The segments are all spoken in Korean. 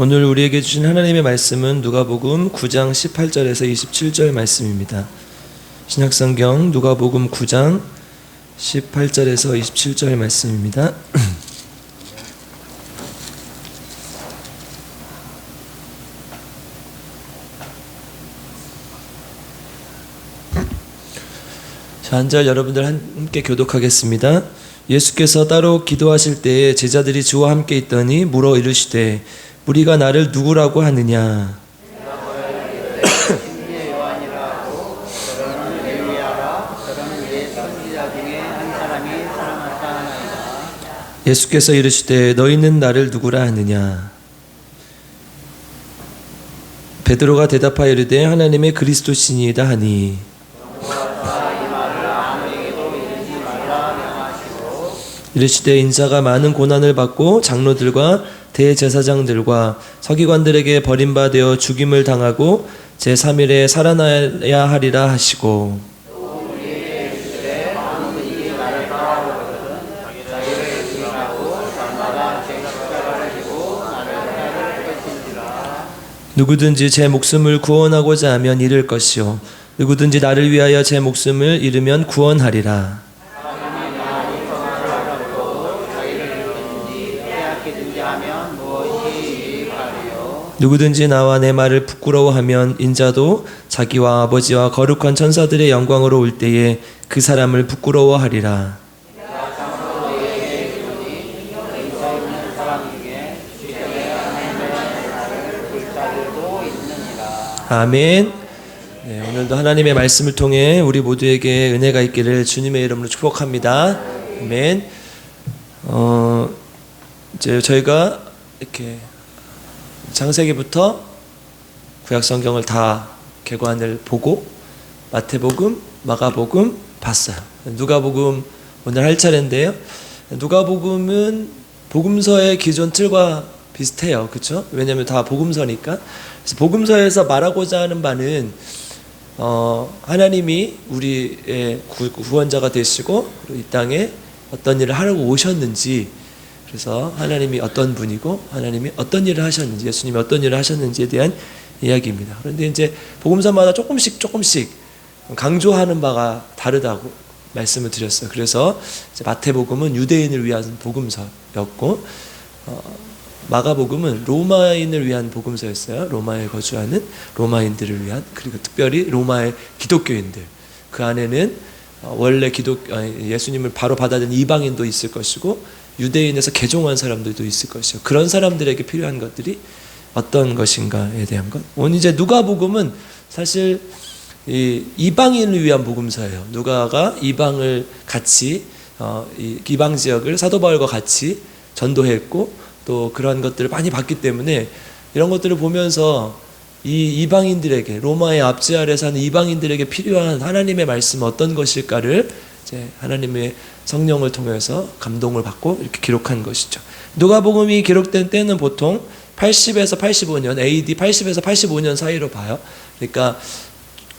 오늘 우리에게 주신 하나님의 말씀은 누가복음 9장 18절에서 27절 말씀입니다. 신약성경 누가복음 9장 18절에서 27절 말씀입니다. 자, 한 절 여러분들 함께 교독하겠습니다. 예수께서 따로 기도하실 때에 제자들이 주와 함께 있더니 물어 이르시되 우리가 나를 누구라고 하느냐? 예수께서 이르시되 너희는 나를 누구라 하느냐? 베드로가 대답하여 이르되 하나님의 그리스도시니이다 하니 이르시되 인자가 많은 고난을 받고 장로들과 대제사장들과 서기관들에게 버림받아 죽임을 당하고 제3일에 살아나야 하리라 하시고 누구든지 제 목숨을 구원하고자 하면 잃을 것이요 누구든지 나를 위하여 제 목숨을 잃으면 구원하리라. 누구든지 나와 내 말을 부끄러워하면 인자도 자기와 아버지와 거룩한 천사들의 영광으로 올 때에 그 사람을 부끄러워하리라. 아멘. 네, 오늘도 하나님의 말씀을 통해 우리 모두에게 은혜가 있기를 주님의 이름으로 축복합니다. 아멘. 이제 저희가 이렇게 창세기부터 구약 성경을 다 개관을 보고 마태복음, 마가복음 봤어요. 누가복음 오늘 할 차례인데요. 누가복음은 복음서의 기존 틀과 비슷해요. 그렇죠? 왜냐하면 다 복음서니까. 그래서 복음서에서 말하고자 하는 바는 하나님이 우리의 구원자가 되시고 이 땅에 어떤 일을 하려고 오셨는지, 그래서 하나님이 어떤 분이고 하나님이 어떤 일을 하셨는지, 예수님이 어떤 일을 하셨는지에 대한 이야기입니다. 그런데 이제 복음서마다 조금씩 강조하는 바가 다르다고 말씀을 드렸어요. 그래서 이제 마태복음은 유대인을 위한 복음서였고 마가복음은 로마인을 위한 복음서였어요. 로마에 거주하는 로마인들을 위한, 그리고 특별히 로마의 기독교인들, 그 안에는 원래 예수님을 바로 받아들인 이방인도 있을 것이고 유대인에서 개종한 사람들도 있을 것이요. 그런 사람들에게 필요한 것들이 어떤 것인가에 대한 것. 오늘 이제 누가복음은 사실 이방인을 위한 복음서예요. 누가가 이방을 같이 이방 지역을 사도 바울과 같이 전도했고 또 그런 것들을 많이 봤기 때문에 이런 것들을 보면서 이 이방인들에게, 로마의 압제 아래 사는 이방인들에게 필요한 하나님의 말씀은 어떤 것일까를 이제 하나님의 성령을 통해서 감동을 받고 이렇게 기록한 것이죠. 누가복음이 기록된 때는 보통 80에서 85년, AD 80에서 85년 사이로 봐요. 그러니까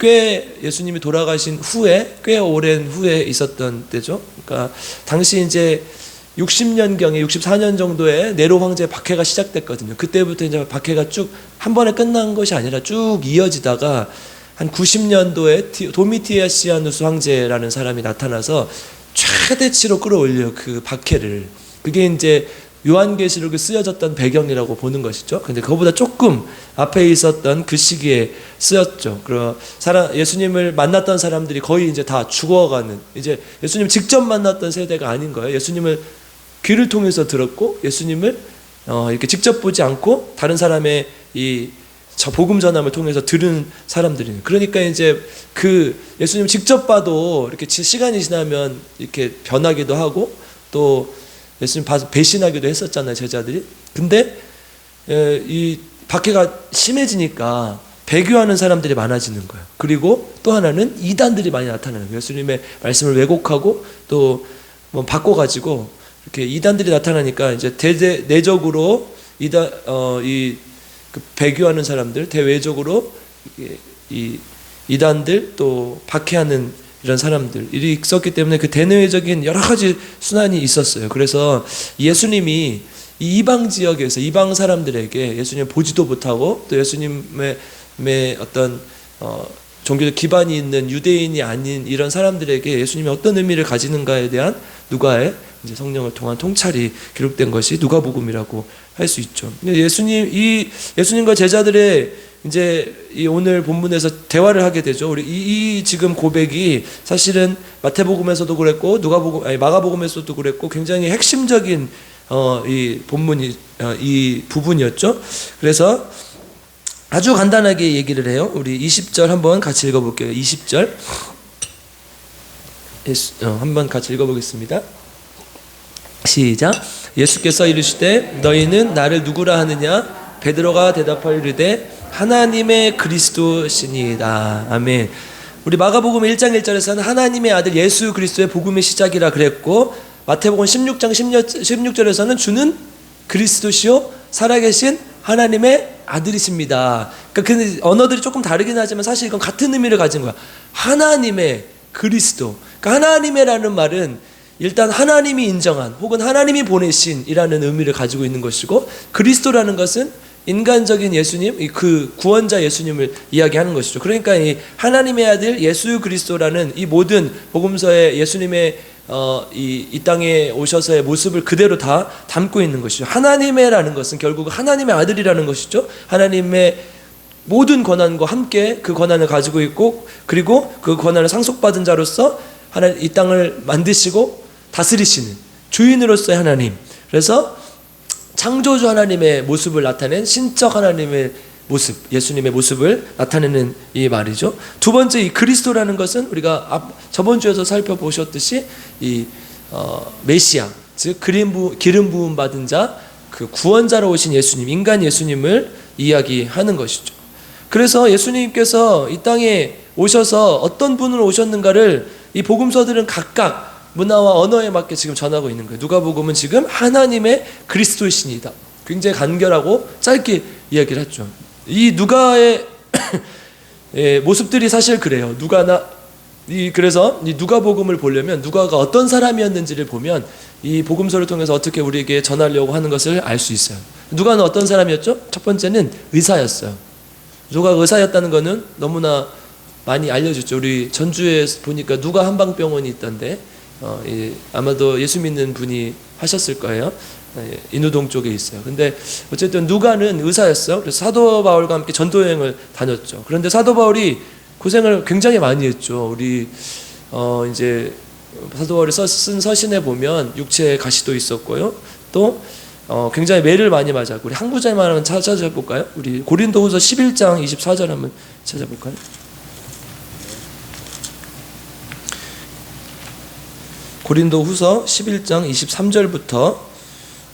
꽤 예수님이 돌아가신 후에, 꽤 오랜 후에 있었던 때죠. 그러니까 당시 이제 60년경에 64년 정도에 네로 황제의 박해가 시작됐거든요. 그때부터 이제 박해가 쭉 한 번에 끝난 것이 아니라 쭉 이어지다가 한 90년도에 도미티아시아누스 황제라는 사람이 나타나서 최대치로 끌어올려 그 박해를. 그게 이제 요한계시록에 쓰여졌던 배경이라고 보는 것이죠. 근데 그거보다 조금 앞에 있었던 그 시기에 쓰였죠. 그리고 예수님을 만났던 사람들이 거의 이제 다 죽어가는, 이제 예수님 직접 만났던 세대가 아닌 거예요. 예수님을 귀를 통해서 들었고 예수님을 이렇게 직접 보지 않고 다른 사람의 저 복음 전함을 통해서 들은 사람들이에요. 그러니까 이제 그 예수님 직접 봐도 이렇게 시간이 지나면 이렇게 변하기도 하고 또 예수님 봐서 배신하기도 했었잖아요, 제자들이. 근데 이 박해가 심해지니까 배교하는 사람들이 많아지는 거예요. 그리고 또 하나는 이단들이 많이 나타나는 거예요. 예수님의 말씀을 왜곡하고 또 뭐 바꿔가지고 이렇게 이단들이 나타나니까 이제 내적으로 그 배교하는 사람들, 대외적으로 이 이단들 또 박해하는 이런 사람들이 있었기 때문에 그 대내외적인 여러 가지 순환이 있었어요. 그래서 예수님이 이 이방 지역에서 이방 사람들에게 예수님 보지도 못하고 또 예수님의 어떤 종교적 기반이 있는 유대인이 아닌 이런 사람들에게 예수님이 어떤 의미를 가지는가에 대한 누가의 이제 성령을 통한 통찰이 기록된 것이 누가복음이라고 할 수 있죠. 예수님과 제자들의 이제 이 오늘 본문에서 대화를 하게 되죠. 우리 이 지금 고백이 사실은 마태복음에서도 그랬고 마가복음에서도 그랬고 굉장히 핵심적인 이 본문이 이 부분이었죠. 그래서 아주 간단하게 얘기를 해요. 우리 20절 한번 같이 읽어볼게요. 20절 한번 같이 읽어보겠습니다. 시작. 예수께서 이르시되 너희는 나를 누구라 하느냐? 베드로가 대답하여 이르되 하나님의 그리스도시니이다. 아멘. 우리 마가복음 1장 1절에서는 하나님의 아들 예수 그리스도의 복음의 시작이라 그랬고, 마태복음 16장 16절에서는 주는 그리스도시요 살아계신 하나님의 아들이십니다. 그러니까 그 언어들이 조금 다르긴 하지만 사실 이건 같은 의미를 가진 거야. 하나님의 그리스도. 그러니까 하나님의라는 말은 일단 하나님이 인정한 혹은 하나님이 보내신이라는 의미를 가지고 있는 것이고, 그리스도라는 것은 인간적인 예수님, 그 구원자 예수님을 이야기하는 것이죠. 그러니까 이 하나님의 아들 예수 그리스도라는 이 모든 복음서에 예수님의 이 땅에 오셔서의 모습을 그대로 다 담고 있는 것이죠. 하나님의라는 것은 결국 하나님의 아들이라는 것이죠. 하나님의 모든 권한과 함께 그 권한을 가지고 있고, 그리고 그 권한을 상속받은 자로서 이 땅을 만드시고 다스리시는 주인으로서의 하나님. 그래서 창조주 하나님의 모습을 나타낸 신적 하나님의 모습, 예수님의 모습을 나타내는 이 말이죠. 두 번째, 이 그리스도라는 것은 우리가 저번 주에서 살펴보셨듯이 이 메시아, 즉 기름 부음 받은 자, 그 구원자로 오신 예수님, 인간 예수님을 이야기하는 것이죠. 그래서 예수님께서 이 땅에 오셔서 어떤 분으로 오셨는가를 이 복음서들은 각각 문화와 언어에 맞게 지금 전하고 있는 거예요. 누가복음은 지금 하나님의 그리스도이시니다. 굉장히 간결하고 짧게 이야기를 했죠. 이 누가의 모습들이 사실 그래요. 그래서 이 누가복음을 보려면 누가가 어떤 사람이었는지를 보면 이 복음서를 통해서 어떻게 우리에게 전하려고 하는 것을 알 수 있어요. 누가는 어떤 사람이었죠? 첫 번째는 의사였어요. 누가가 의사였다는 것은 너무나 많이 알려졌죠. 우리 전주에 보니까 누가 한방병원이 있던데 아마도 예수 믿는 분이 하셨을 거예요. 인우동 쪽에 있어요. 근데 어쨌든 누가는 의사였어. 그래서 사도 바울과 함께 전도 여행을 다녔죠. 그런데 사도 바울이 고생을 굉장히 많이 했죠. 우리 이제 사도 바울이 쓴 서신에 보면 육체에 가시도 있었고요. 또 굉장히 매를 많이 맞았고, 우리 한 구절만 한번 찾아볼까요? 우리 고린도후서 11장 24절 한번 찾아볼까요? 고린도후서 11장 23절부터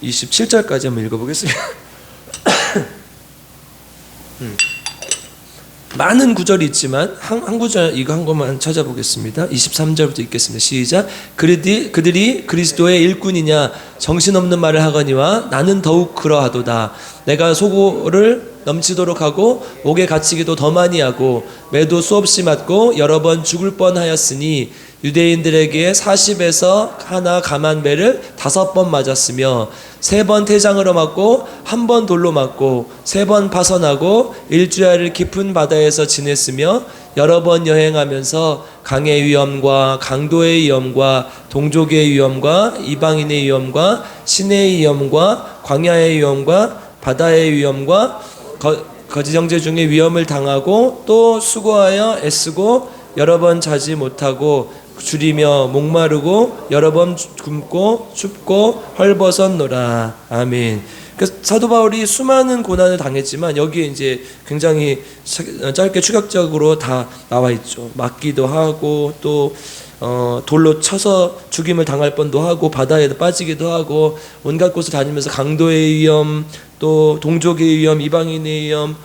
27절까지 한번 읽어보겠습니다. 많은 구절이 있지만 한 구절 이거 한 것만 찾아보겠습니다. 23절부터 읽겠습니다. 시작. 그들이 그리스도의 일꾼이냐 정신없는 말을 하거니와 나는 더욱 그러하도다. 내가 소고를 넘치도록 하고 옥에 갇히기도 더 많이 하고 매도 수없이 맞고 여러 번 죽을 뻔하였으니 유대인들에게 40에서 하나 감한 매를 5번 맞았으며 3번 태장으로 맞고 1번 돌로 맞고 3번 파선하고 일주일을 깊은 바다에서 지냈으며 여러 번 여행하면서 강의 위험과 강도의 위험과 동족의 위험과 이방인의 위험과 신의 위험과 광야의 위험과 바다의 위험과 거짓 형제 중에 위험을 당하고 또 수고하여 애쓰고 여러 번 자지 못하고 줄이며 목마르고 여러 번 굶고 춥고 헐벗었노라. 아멘. 그래서 사도 바울이 수많은 고난을 당했지만 여기에 이제 굉장히 짧게 추격적으로 다 나와 있죠. 맞기도 하고 또 돌로 쳐서 죽임을 당할 뻔도 하고 바다에 빠지기도 하고 온갖 곳을 다니면서 강도의 위험, 또 동족의 위험, 이방인의 위험,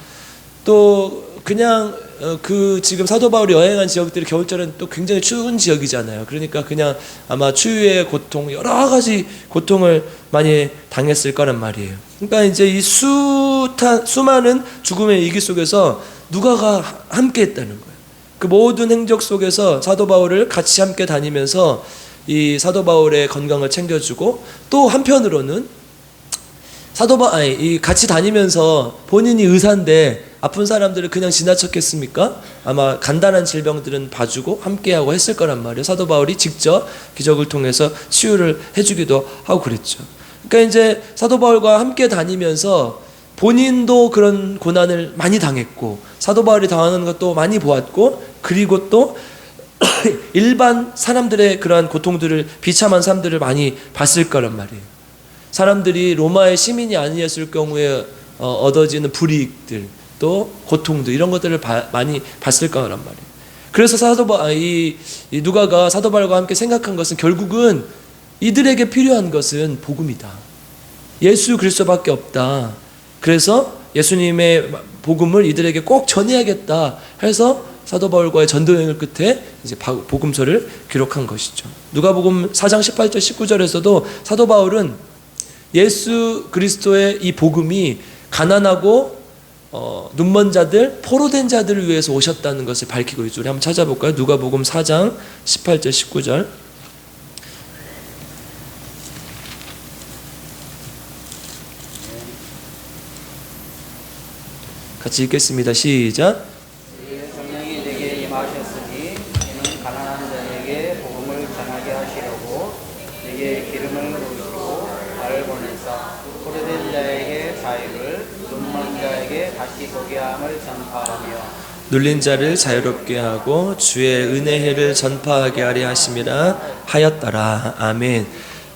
또 그냥 그 지금 사도 바울이 여행한 지역들이 겨울철엔 또 굉장히 추운 지역이잖아요. 그러니까 그냥 아마 추위의 고통, 여러 가지 고통을 많이 당했을 거란 말이에요. 그러니까 이제 이 수많은 죽음의 위기 속에서 누가가 함께 했다는 거예요. 그 모든 행적 속에서 사도 바울을 같이 함께 다니면서 이 사도 바울의 건강을 챙겨주고, 또 한편으로는 같이 다니면서 본인이 의사인데 아픈 사람들을 그냥 지나쳤겠습니까? 아마 간단한 질병들은 봐주고 함께하고 했을 거란 말이에요. 사도 바울이 직접 기적을 통해서 치유를 해주기도 하고 그랬죠. 그러니까 이제 사도 바울과 함께 다니면서 본인도 그런 고난을 많이 당했고 사도 바울이 당하는 것도 많이 보았고, 그리고 또 일반 사람들의 그러한 고통들을, 비참한 삶들을 많이 봤을 거란 말이에요. 사람들이 로마의 시민이 아니었을 경우에 얻어지는 불이익들, 또 고통들, 이런 것들을 많이 봤을 거란 말이에요. 그래서 누가가 사도 바울과 함께 생각한 것은 결국은 이들에게 필요한 것은 복음이다. 예수 그리스도밖에 없다. 그래서 예수님의 복음을 이들에게 꼭 전해야겠다 해서 사도 바울과의 전도 여행을 끝에 이제 복음서를 기록한 것이죠. 누가복음 4장 18절 19절에서도 사도 바울은 예수 그리스도의 이 복음이 가난하고 눈먼 자들, 포로된 자들을 위해서 오셨다는 것을 밝히고 있죠. 우리 한번 찾아볼까요? 누가복음 4장 18절 19절. 같이 읽겠습니다. 시작. 성령이 내게 임하셨으니 이는 가난한 자에게 복음을 전하게 하시려고 내게 기름을 부으시고 나를 보내사 포로된 자에게 자유를, 눈먼 자에게 다시 보게 함을 전파하며 눌린 자를 자유롭게 하고 주의 은혜를 전파하게 하려 하심이라 하였더라. 아멘.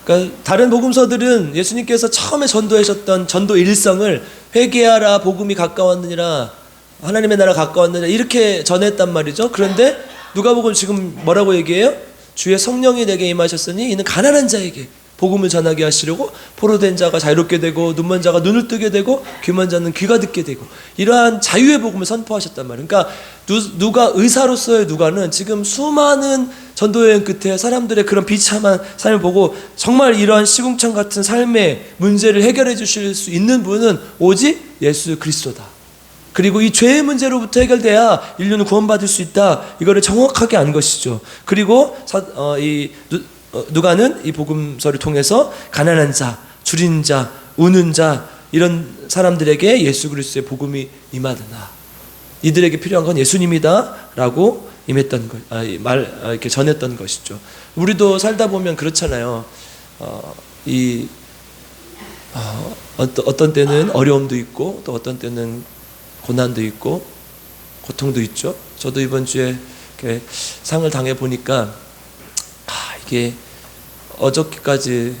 그러니까 다른 복음서들은 예수님께서 처음에 전도하셨던 전도 일성을 회개하라, 복음이 가까웠느니라, 하나님의 나라 가까웠느니라, 이렇게 전했단 말이죠. 그런데 누가복음 지금 뭐라고 얘기해요? 주의 성령이 내게 임하셨으니 이는 가난한 자에게 복음을 전하게 하시려고 포로된 자가 자유롭게 되고 눈먼 자가 눈을 뜨게 되고 귀먼 자는 귀가 듣게 되고, 이러한 자유의 복음을 선포하셨단 말이에요. 그러니까 누가 의사로서의 누가는 지금 수많은 전도여행 끝에 사람들의 그런 비참한 삶을 보고 정말 이러한 시궁창 같은 삶의 문제를 해결해 주실 수 있는 분은 오직 예수 그리스도다. 그리고 이 죄의 문제로부터 해결돼야 인류는 구원받을 수 있다. 이거를 정확하게 안 것이죠. 그리고 누가는 이 복음서를 통해서 가난한 자, 줄인 자, 우는 자, 이런 사람들에게 예수 그리스도의 복음이 임하더라. 이들에게 필요한 건 예수님이다라고 임했던 것, 이렇게 전했던 것이죠. 우리도 살다 보면 그렇잖아요. 어떤 때는 어려움도 있고 또 어떤 때는 고난도 있고 고통도 있죠. 저도 이번 주에 이렇게 상을 당해 보니까 이게 그저께까지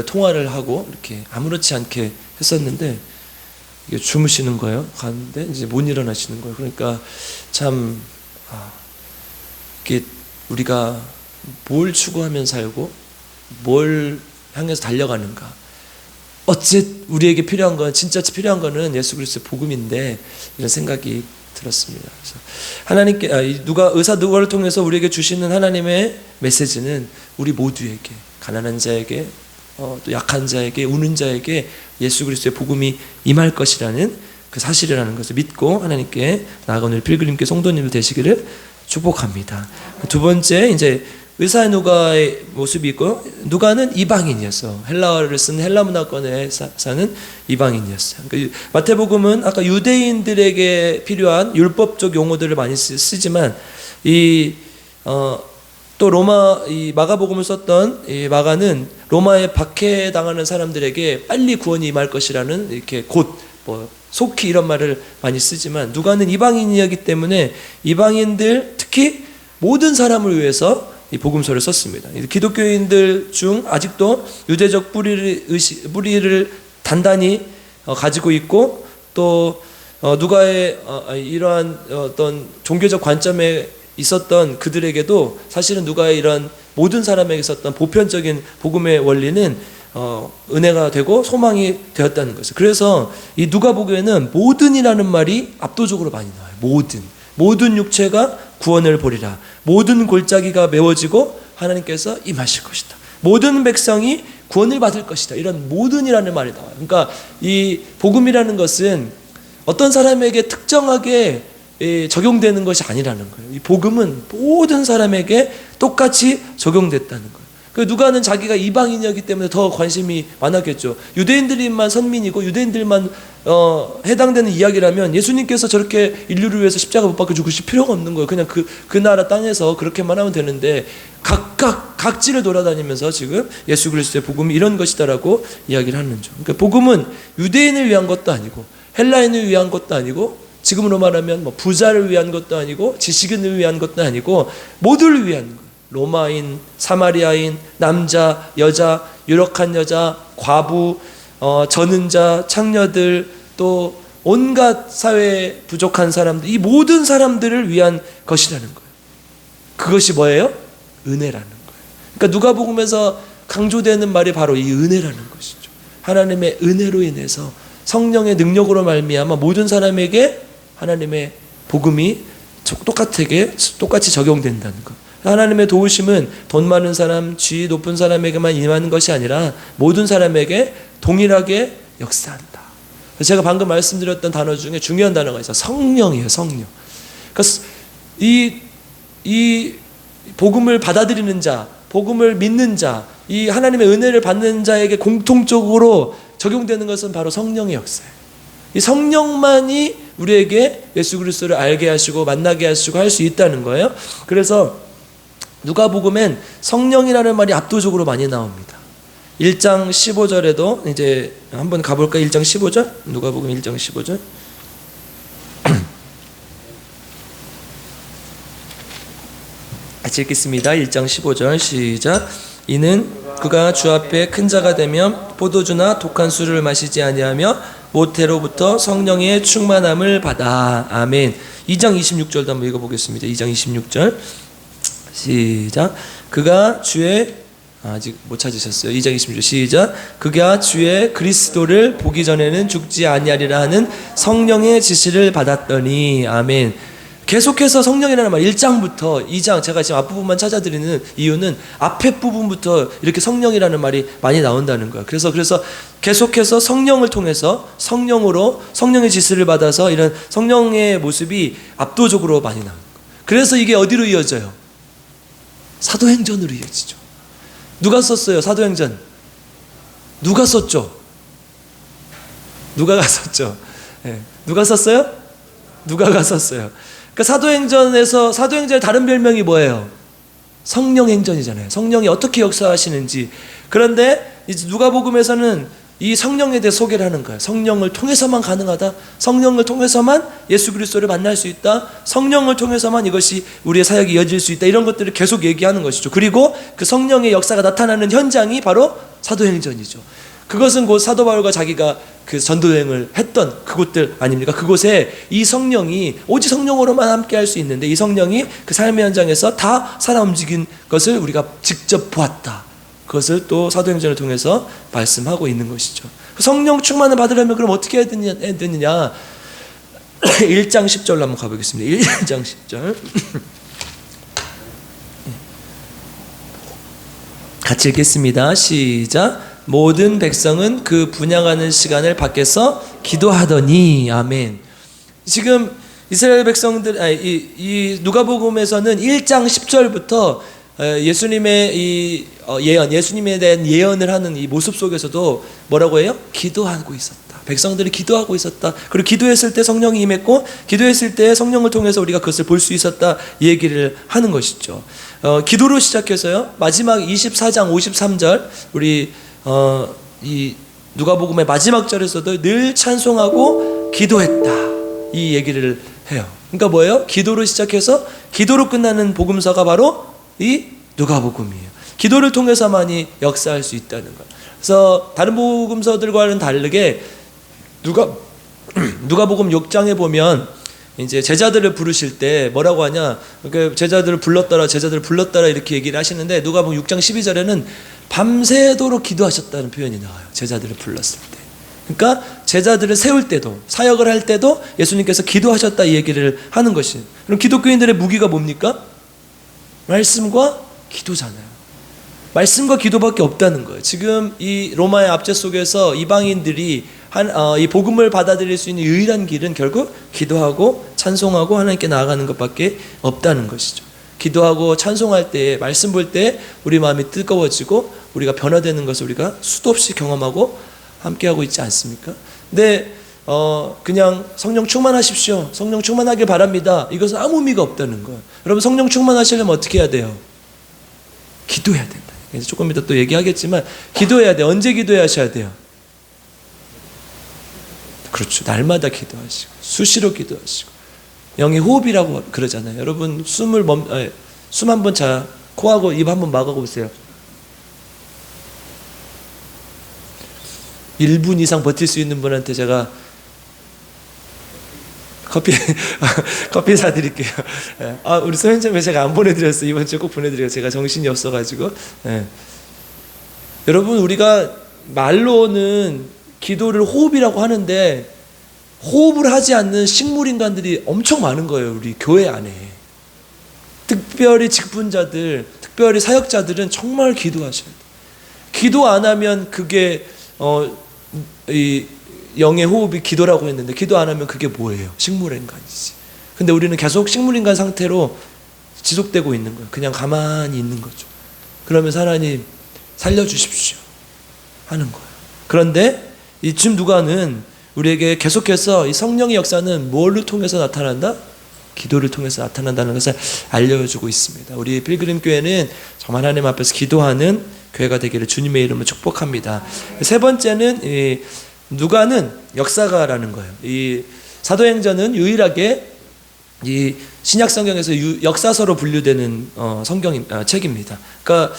통화를 하고 이렇게 아무렇지 않게 했었는데 이게 주무시는 거예요. 가는데 이제 못 일어나시는 거예요. 그러니까 참 이게 우리가 뭘 추구하면 살고 뭘 향해서 달려가는가. 우리에게 필요한 건, 진짜 필요한 거는 예수 그리스도의 복음인데, 이런 생각이 들었습니다. 그래서 누가를 통해서 우리에게 주시는 하나님의 메시지는 우리 모두에게, 가난한 자에게, 또 약한 자에게, 우는 자에게 예수 그리스도의 복음이 임할 것이라는 그 사실이라는 것을 믿고 하나님께 나아가는 필그림교 성도님들 되시기를 축복합니다. 두 번째, 이제 의사 누가의 모습이 있고, 누가는 이방인이었어. 헬라어를 쓰는 헬라 문화권에 사는 이방인이었어요. 그러니까 마태복음은 아까 유대인들에게 필요한 율법적 용어들을 많이 쓰지만 또 마가복음을 썼던 이 마가는 로마에 박해당하는 사람들에게 빨리 구원이 임할 것이라는, 이렇게 속히 이런 말을 많이 쓰지만, 누가는 이방인이었기 때문에 이방인들, 특히 모든 사람을 위해서 이 복음서를 썼습니다. 기독교인들 중 아직도 유대적 뿌리를 단단히 가지고 있고, 또 누가의 이러한 어떤 종교적 관점에 있었던 그들에게도 사실은 누가의 이런 모든 사람에게 있었던 보편적인 복음의 원리는 은혜가 되고 소망이 되었다는 것이죠. 그래서 이 누가복음에는 모든이라는 말이 압도적으로 많이 나와요. 모든 육체가 구원을 보리라. 모든 골짜기가 메워지고 하나님께서 임하실 것이다. 모든 백성이 구원을 받을 것이다. 이런 모든이라는 말이 나와요. 그러니까 이 복음이라는 것은 어떤 사람에게 특정하게 적용되는 것이 아니라는 거예요. 이 복음은 모든 사람에게 똑같이 적용됐다는 거예요. 그 누가는 자기가 이방인이었기 때문에 더 관심이 많았겠죠. 유대인들만 선민이고 유대인들만 해당되는 이야기라면 예수님께서 저렇게 인류를 위해서 십자가 못 박혀 죽으실 필요가 없는 거예요. 그냥 그 나라 땅에서 그렇게만 하면 되는데 각지를 돌아다니면서 지금 예수 그리스도의 복음이 이런 것이다라고 이야기를 하는 점. 그러니까 복음은 유대인을 위한 것도 아니고 헬라인을 위한 것도 아니고 지금으로 말하면 뭐 부자를 위한 것도 아니고 지식인을 위한 것도 아니고 모두를 위한 거예요. 로마인, 사마리아인, 남자, 여자, 유력한 여자, 과부, 저는 자, 창녀들, 또 온갖 사회에 부족한 사람들, 이 모든 사람들을 위한 것이라는 거예요. 그것이 뭐예요? 은혜라는 거예요. 그러니까 누가복음에서 강조되는 말이 바로 이 은혜라는 것이죠. 하나님의 은혜로 인해서 성령의 능력으로 말미암아 모든 사람에게 하나님의 복음이 똑같이 적용된다는 것. 하나님의 도우심은 돈 많은 사람, 지위 높은 사람에게만 임하는 것이 아니라 모든 사람에게 동일하게 역사한다. 그래서 제가 방금 말씀드렸던 단어 중에 중요한 단어가 있어요. 성령이에요. 성령. 그러니까 이 복음을 받아들이는 자, 복음을 믿는 자, 이 하나님의 은혜를 받는 자에게 공통적으로 적용되는 것은 바로 성령의 역사예요. 이 성령만이 우리에게 예수 그리스도를 알게 하시고 만나게 하시고 할 수 있다는 거예요. 그래서 누가복음엔 성령이라는 말이 압도적으로 많이 나옵니다. 1장 15절에도 이제 한번 가볼까요? 1장 15절? 누가복음 1장 15절. 같이 읽겠습니다. 1장 15절 시작. 이는 그가 주 앞에 큰 자가 되면 포도주나 독한 술을 마시지 아니하며 모태로부터 성령의 충만함을 받아. 아멘. 2장 26절도 한번 읽어보겠습니다. 2장 26절 시작. 그가 주의 아직 못 찾으셨어요. 2장 26절 시작. 그가 주의 그리스도를 보기 전에는 죽지 아니하리라 하는 성령의 지시를 받았더니. 아멘. 계속해서 성령이라는 말 1장부터 2장, 제가 지금 앞부분만 찾아드리는 이유는 앞에 부분부터 이렇게 성령이라는 말이 많이 나온다는 거예요. 그래서 계속해서 성령을 통해서 성령으로 성령의 지시를 받아서 이런 성령의 모습이 압도적으로 많이 나옵니다. 그래서 이게 어디로 이어져요? 사도행전으로 이어지죠. 누가 썼어요? 사도행전. 누가 썼죠? 누가가 썼죠. 네. 누가 썼어요? 누가가 썼어요. 그러니까 사도행전의 다른 별명이 뭐예요? 성령행전이잖아요. 성령이 어떻게 역사하시는지. 그런데 이제 누가복음에서는 이 성령에 대해 소개를 하는 거예요. 성령을 통해서만 가능하다. 성령을 통해서만 예수 그리스도를 만날 수 있다. 성령을 통해서만 이것이 우리의 사역이 이어질 수 있다. 이런 것들을 계속 얘기하는 것이죠. 그리고 그 성령의 역사가 나타나는 현장이 바로 사도행전이죠. 그것은 곧 사도 바울과 자기가 그 전도여행을 했던 그곳들 아닙니까? 그곳에 이 성령이 오직 성령으로만 함께 할 수 있는데 이 성령이 그 삶의 현장에서 다 살아 움직인 것을 우리가 직접 보았다. 그것을 또 사도행전을 통해서 말씀하고 있는 것이죠. 성령 충만을 받으려면 그럼 어떻게 해야 되느냐? 1장 10절로 한번 가보겠습니다. 1장 10절 같이 읽겠습니다. 시작. 모든 백성은 그 분향하는 시간을 밖에서 기도하더니. 아멘. 지금 이스라엘 백성들, 이 누가복음에서는 1장 10절부터 예수님의 이 예언, 예수님에 대한 예언을 하는 이 모습 속에서도 뭐라고 해요? 기도하고 있었다. 백성들이 기도하고 있었다. 그리고 기도했을 때 성령이 임했고, 기도했을 때 성령을 통해서 우리가 그것을 볼 수 있었다. 이 얘기를 하는 것이죠. 기도로 시작해서요. 마지막 24장 53절 우리 이 누가복음의 마지막 절에서도 늘 찬송하고 기도했다. 이 얘기를 해요. 그러니까 뭐예요? 기도로 시작해서 기도로 끝나는 복음서가 바로 이 누가복음이에요. 기도를 통해서만이 역사할 수 있다는 것. 그래서 다른 복음서들과는 다르게 누가복음 6장에 보면 이제 제자들을 부르실 때 뭐라고 하냐? 그러니까 제자들을 불렀더라 이렇게 얘기를 하시는데 누가복음 6장 12절에는 밤새도록 기도하셨다는 표현이 나와요. 제자들을 불렀을 때. 그러니까 제자들을 세울 때도 사역을 할 때도 예수님께서 기도하셨다 이 얘기를 하는 것이에요. 그럼 기독교인들의 무기가 뭡니까? 말씀과 기도잖아요. 말씀과 기도밖에 없다는 거예요. 지금 이 로마의 압제 속에서 이방인들이 이 복음을 받아들일 수 있는 유일한 길은 결국 기도하고 찬송하고 하나님께 나아가는 것밖에 없다는 것이죠. 기도하고 찬송할 때, 말씀 볼 때 우리 마음이 뜨거워지고 우리가 변화되는 것을 우리가 수도 없이 경험하고 함께하고 있지 않습니까? 근데 그냥 성령 충만하십시오, 성령 충만하길 바랍니다, 이것은 아무 의미가 없다는 거예요. 여러분, 성령 충만하시려면 어떻게 해야 돼요? 기도해야 된다. 그래서 조금 이따 또 얘기하겠지만 기도해야 돼요. 언제 기도하셔야 돼요? 그렇죠. 날마다 기도하시고 수시로 기도하시고 영의 호흡이라고 그러잖아요. 여러분, 숨 한번 코하고 입 한번 막아고 보세요. 1분 이상 버틸 수 있는 분한테 제가 커피 사드릴게요. 우리 소연자매 제가 안 보내드렸어요. 이번 주에 꼭 보내드려요. 제가 정신이 없어가지고. 여러분, 우리가 말로는 기도를 호흡이라고 하는데 호흡을 하지 않는 식물인간들이 엄청 많은 거예요. 우리 교회 안에. 특별히 직분자들, 특별히 사역자들은 정말 기도하셔야 돼요. 기도 안 하면 그게 이 영의 호흡이 기도라고 했는데, 기도 안 하면 그게 뭐예요? 식물인간이지. 근데 우리는 계속 식물인간 상태로 지속되고 있는 거예요. 그냥 가만히 있는 거죠. 그러면서 하나님 살려주십시오 하는 거예요. 그런데 지금 누가는 우리에게 계속해서 이 성령의 역사는 뭘로 통해서 나타난다? 기도를 통해서 나타난다는 것을 알려주고 있습니다. 우리 필그림 교회는 정말 하나님 앞에서 기도하는 교회가 되기를 주님의 이름으로 축복합니다. 세 번째는 누가는 역사가라는 거예요. 이 사도행전은 유일하게 이 신약 성경에서 역사서로 분류되는 책입니다. 그러니까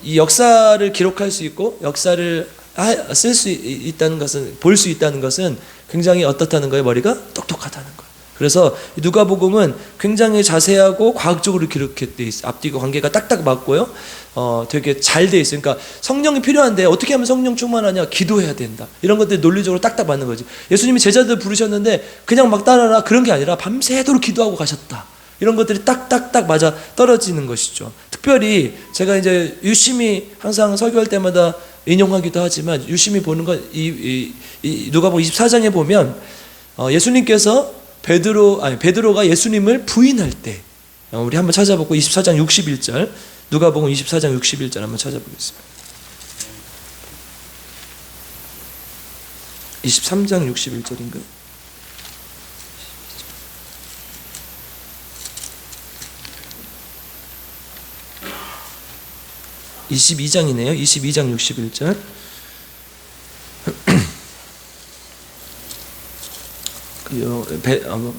이 역사를 기록할 수 있고 역사를 쓸 수 있다는 것은, 볼 수 있다는 것은 굉장히 어떻다는 거예요? 머리가 똑똑하다는 거예요. 그래서 누가복음은 굉장히 자세하고 과학적으로 기록돼 있어요. 앞뒤가 관계가 딱딱 맞고요. 되게 잘 돼 있어요. 그러니까 성령이 필요한데 어떻게 하면 성령 충만하냐? 기도해야 된다. 이런 것들이 논리적으로 딱딱 맞는 거지. 예수님이 제자들 부르셨는데 그냥 막 따라라 그런 게 아니라 밤새도록 기도하고 가셨다. 이런 것들이 딱딱딱 맞아 떨어지는 것이죠. 특별히 제가 이제 유심히 항상 설교할 때마다 인용하기도 하지만 유심히 보는 건 이 누가복음 24장에 보면 예수님께서 베드로가 예수님을 부인할 때, 우리 한번 찾아보고 24장 61절, 누가복음 24장 61절 한번 찾아보겠습니다. 23장 61절인가요? (22장이네요) 22장 61절.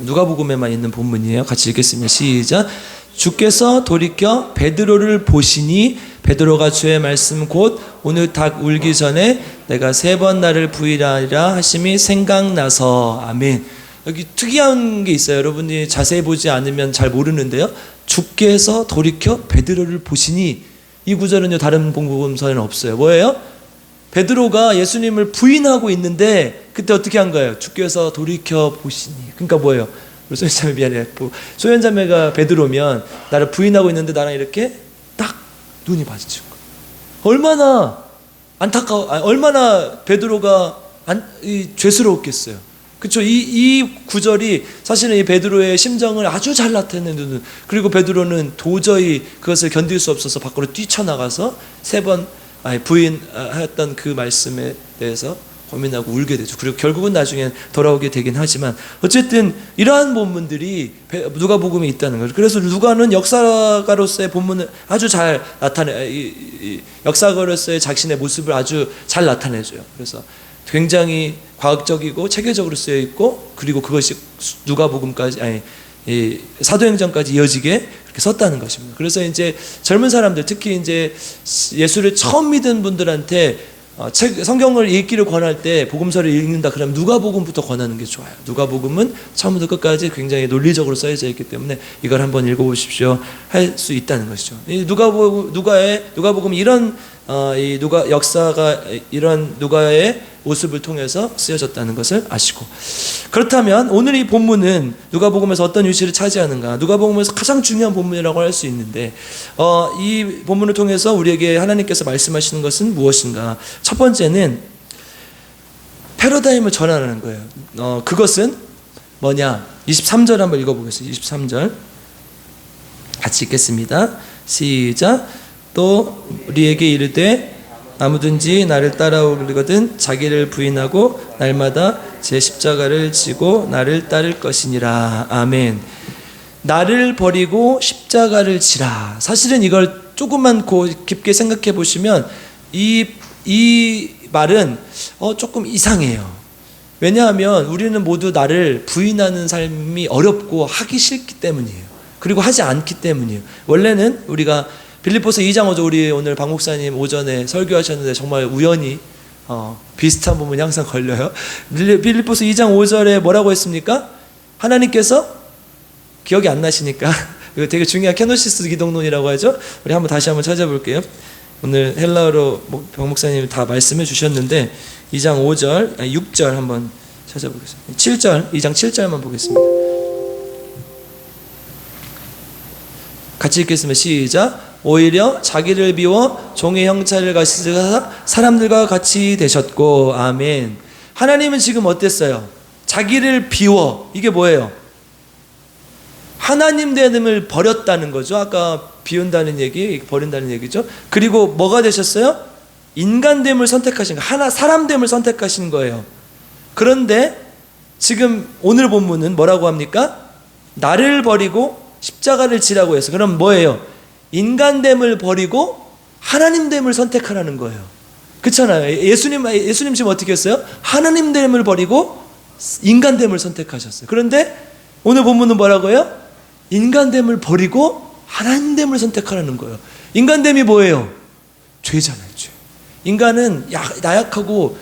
누가복음에만 있는 본문이에요. 같이 읽겠습니다. 시작. 주께서 돌이켜 베드로를 보시니 베드로가 주의 말씀 곧 오늘 닭 울기 전에 내가 3번 나를 부인하리라 하심이 생각나서. 아멘. 여기 특이한 게 있어요. 여러분이 자세히 보지 않으면 잘 모르는데요. 주께서 돌이켜 베드로를 보시니, 이 구절은요 다른 복음서에는 없어요. 뭐예요? 베드로가 예수님을 부인하고 있는데 그때 어떻게 한 거예요? 주께서 돌이켜 보시니. 그러니까 뭐예요? 소연자매 미안해. 소연자매가 베드로면 나를 부인하고 있는데 나랑 이렇게 딱 눈이 마주친 거예요. 얼마나 얼마나 베드로가 죄스러웠겠어요. 그렇죠? 이 구절이 사실은 이 베드로의 심정을 아주 잘 나타내는, 그리고 베드로는 도저히 그것을 견딜 수 없어서 밖으로 뛰쳐나가서 3번 부인했던 그 말씀에 대해서 고민하고 울게 되죠. 그리고 결국은 나중에 돌아오게 되긴 하지만 어쨌든 이러한 본문들이 누가복음에 있다는 거죠. 그래서 누가는 역사가로서의 본문을 아주 잘 역사가로서의 자신의 모습을 아주 잘 나타내줘요. 그래서 굉장히 과학적이고 체계적으로 쓰여 있고, 그리고 그것이 누가복음까지 사도행전까지 이어지게 그렇게 썼다는 것입니다. 그래서 이제 젊은 사람들, 특히 이제 예수를 처음 믿은 분들한테 성경을 읽기를 권할 때 복음서를 읽는다 그러면 누가복음부터 권하는 게 좋아요. 누가복음은 처음부터 끝까지 굉장히 논리적으로 써져 있기 때문에 이걸 한번 읽어보십시오 할 수 있다는 것이죠. 이 누가복음 이런 역사가 이런 누가의 모습을 통해서 쓰여졌다는 것을 아시고, 그렇다면 오늘 이 본문은 누가복음에서 어떤 위치를 차지하는가? 누가복음에서 가장 중요한 본문이라고 할 수 있는데, 이 본문을 통해서 우리에게 하나님께서 말씀하시는 것은 무엇인가? 첫 번째는 패러다임을 전환하는 거예요. 그것은 뭐냐? 23절 한번 읽어보겠습니다. 23절. 같이 읽겠습니다. 시작. 또 우리에게 이르되 아무든지 나를 따라오려거든 자기를 부인하고 날마다 제 십자가를 지고 나를 따를 것이니라. 아멘. 나를 버리고 십자가를 지라. 사실은 이걸 조금만 깊게 생각해 보시면 이 말은 조금 이상해요. 왜냐하면 우리는 모두 나를 부인하는 삶이 어렵고 하기 싫기 때문이에요. 그리고 하지 않기 때문이에요. 원래는 우리가 빌립보서 2장 5절, 우리 오늘 박 목사님 오전에 설교하셨는데 정말 우연히 비슷한 부분이 항상 걸려요. 빌립보서 2장 5절에 뭐라고 했습니까? 하나님께서 기억이 안 나시니까 이거 되게 중요한 케노시스 기독론이라고 하죠. 우리 다시 한번 찾아볼게요. 오늘 헬라어로 박 목사님 다 말씀해 주셨는데 2장 5절, 6절 한번 찾아보겠습니다. 7절, 2장 7절만 보겠습니다. 같이 읽겠습니다. 시작. 오히려 자기를 비워 종의 형체를 가지사 사람들과 같이 되셨고. 아멘. 하나님은 지금 어땠어요? 자기를 비워. 이게 뭐예요? 하나님 되음을 버렸다는 거죠. 아까 비운다는 얘기, 버린다는 얘기죠. 그리고 뭐가 되셨어요? 인간됨을 선택하신 거예요. 사람됨을 선택하신 거예요. 그런데 지금 오늘 본문은 뭐라고 합니까? 나를 버리고 십자가를 지라고 해서, 그럼 뭐예요? 인간됨을 버리고 하나님됨을 선택하라는 거예요. 그렇잖아요. 예수님 지금 어떻게 했어요? 하나님됨을 버리고 인간됨을 선택하셨어요. 그런데 오늘 본문은 뭐라고 해요? 인간됨을 버리고 하나님됨을 선택하라는 거예요. 인간됨이 뭐예요? 죄잖아요. 죄. 인간은 나약하고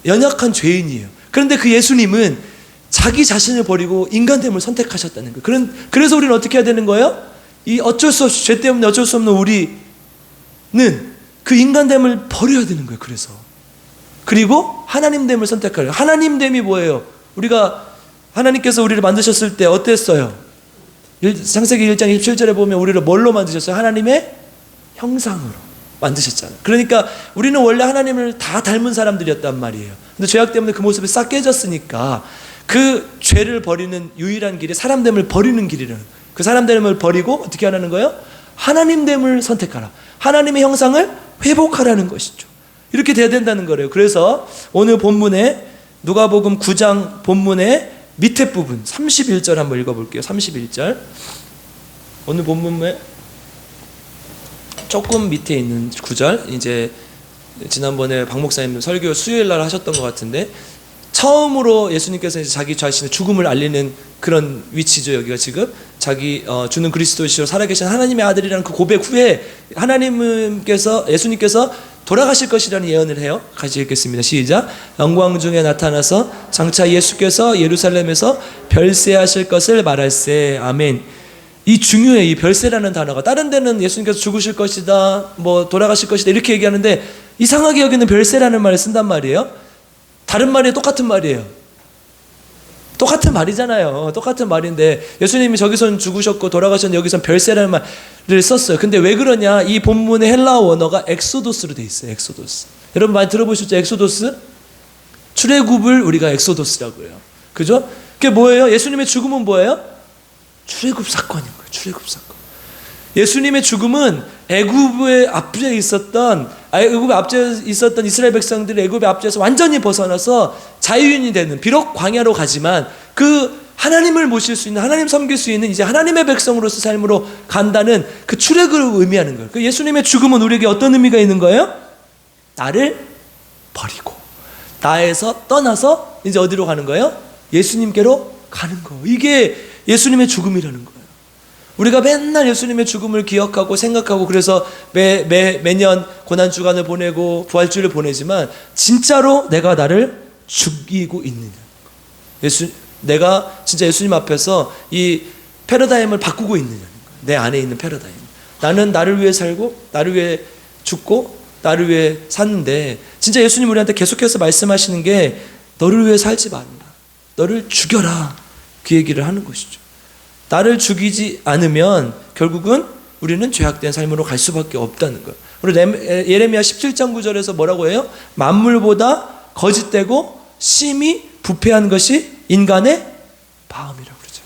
연약한 죄인이에요. 그런데 그 예수님은 자기 자신을 버리고 인간됨을 선택하셨다는 거예요. 그래서 우리는 어떻게 해야 되는 거예요? 이 어쩔 수 없이, 죄 때문에 어쩔 수 없는 우리는 그 인간됨을 버려야 되는 거예요. 그리고 하나님됨을 선택하래요. 하나님됨이 뭐예요? 하나님께서 우리를 만드셨을 때 어땠어요? 창세기 1장 27절에 보면 우리를 뭘로 만드셨어요? 하나님의 형상으로 만드셨잖아요. 그러니까 우리는 원래 하나님을 다 닮은 사람들이었단 말이에요. 근데 죄악 때문에 그 모습이 싹 깨졌으니까 그 죄를 버리는 유일한 길이 사람됨을 버리는 길이라는, 그 사람됨을 버리고 어떻게 하라는 거예요? 하나님됨을 선택하라. 하나님의 형상을 회복하라는 것이죠. 이렇게 돼야 된다는 거예요. 그래서 오늘 본문에 누가복음 9장 본문의 밑에 부분 31절 한번 읽어볼게요. 31절. 오늘 본문에 조금 밑에 있는 구절, 이제 지난번에 박 목사님 설교 수요일 날 하셨던 것 같은데 처음으로 예수님께서 이제 자기 자신의 죽음을 알리는 그런 위치죠. 여기가 지금 자기 주는 그리스도시로 살아계신 하나님의 아들이라는 그 고백 후에 예수님께서 돌아가실 것이라는 예언을 해요. 같이 읽겠습니다. 시작. 영광 중에 나타나서 장차 예수께서 예루살렘에서 별세하실 것을 말할세. 아멘. 이 중요해. 이 별세라는 단어가 다른 데는 예수님께서 죽으실 것이다, 뭐 돌아가실 것이다 이렇게 얘기하는데 이상하게 여기는 별세라는 말을 쓴단 말이에요. 다른 말이 똑같은 말이에요. 똑같은 말이잖아요. 똑같은 말인데 예수님이 저기선 죽으셨고 돌아가셨는데 여기선 별세라는 말을 썼어요. 근데 왜 그러냐? 이 본문의 헬라어 원어가 엑소도스로 돼 있어요. 엑소도스. 여러분 많이 들어보셨죠? 엑소도스? 출애굽을 우리가 엑소도스라고 해요. 그죠? 그게 뭐예요? 예수님의 죽음은 뭐예요? 출애굽 사건인 거예요. 출애굽 사건. 예수님의 죽음은 애굽의 앞에 있었던 이스라엘 백성들이 애굽의 앞에서 완전히 벗어나서 자유인이 되는, 비록 광야로 가지만 그 하나님을 모실 수 있는, 하나님 섬길 수 있는 이제 하나님의 백성으로서 삶으로 간다는 그 출애굽을 의미하는 거예요. 그 예수님의 죽음은 우리에게 어떤 의미가 있는 거예요? 나를 버리고 나에서 떠나서 이제 어디로 가는 거예요? 예수님께로 가는 거. 이게 예수님의 죽음이라는 거예요. 우리가 맨날 예수님의 죽음을 기억하고 생각하고 그래서 매년 고난주간을 보내고 부활주를 보내지만 진짜로 내가 나를 죽이고 있느냐, 내가 진짜 예수님 앞에서 이 패러다임을 바꾸고 있느냐는 거예요. 내 안에 있는 패러다임. 나는 나를 위해 살고 나를 위해 죽고 나를 위해 샀는데 진짜 예수님 우리한테 계속해서 말씀하시는 게 너를 위해 살지 말라, 너를 죽여라, 그 얘기를 하는 것이죠. 나를 죽이지 않으면 결국은 우리는 죄악된 삶으로 갈 수밖에 없다는 거예요. 우리 예레미야 17장 9절에서 뭐라고 해요? 만물보다 거짓되고 심히 부패한 것이 인간의 마음이라고 그러죠.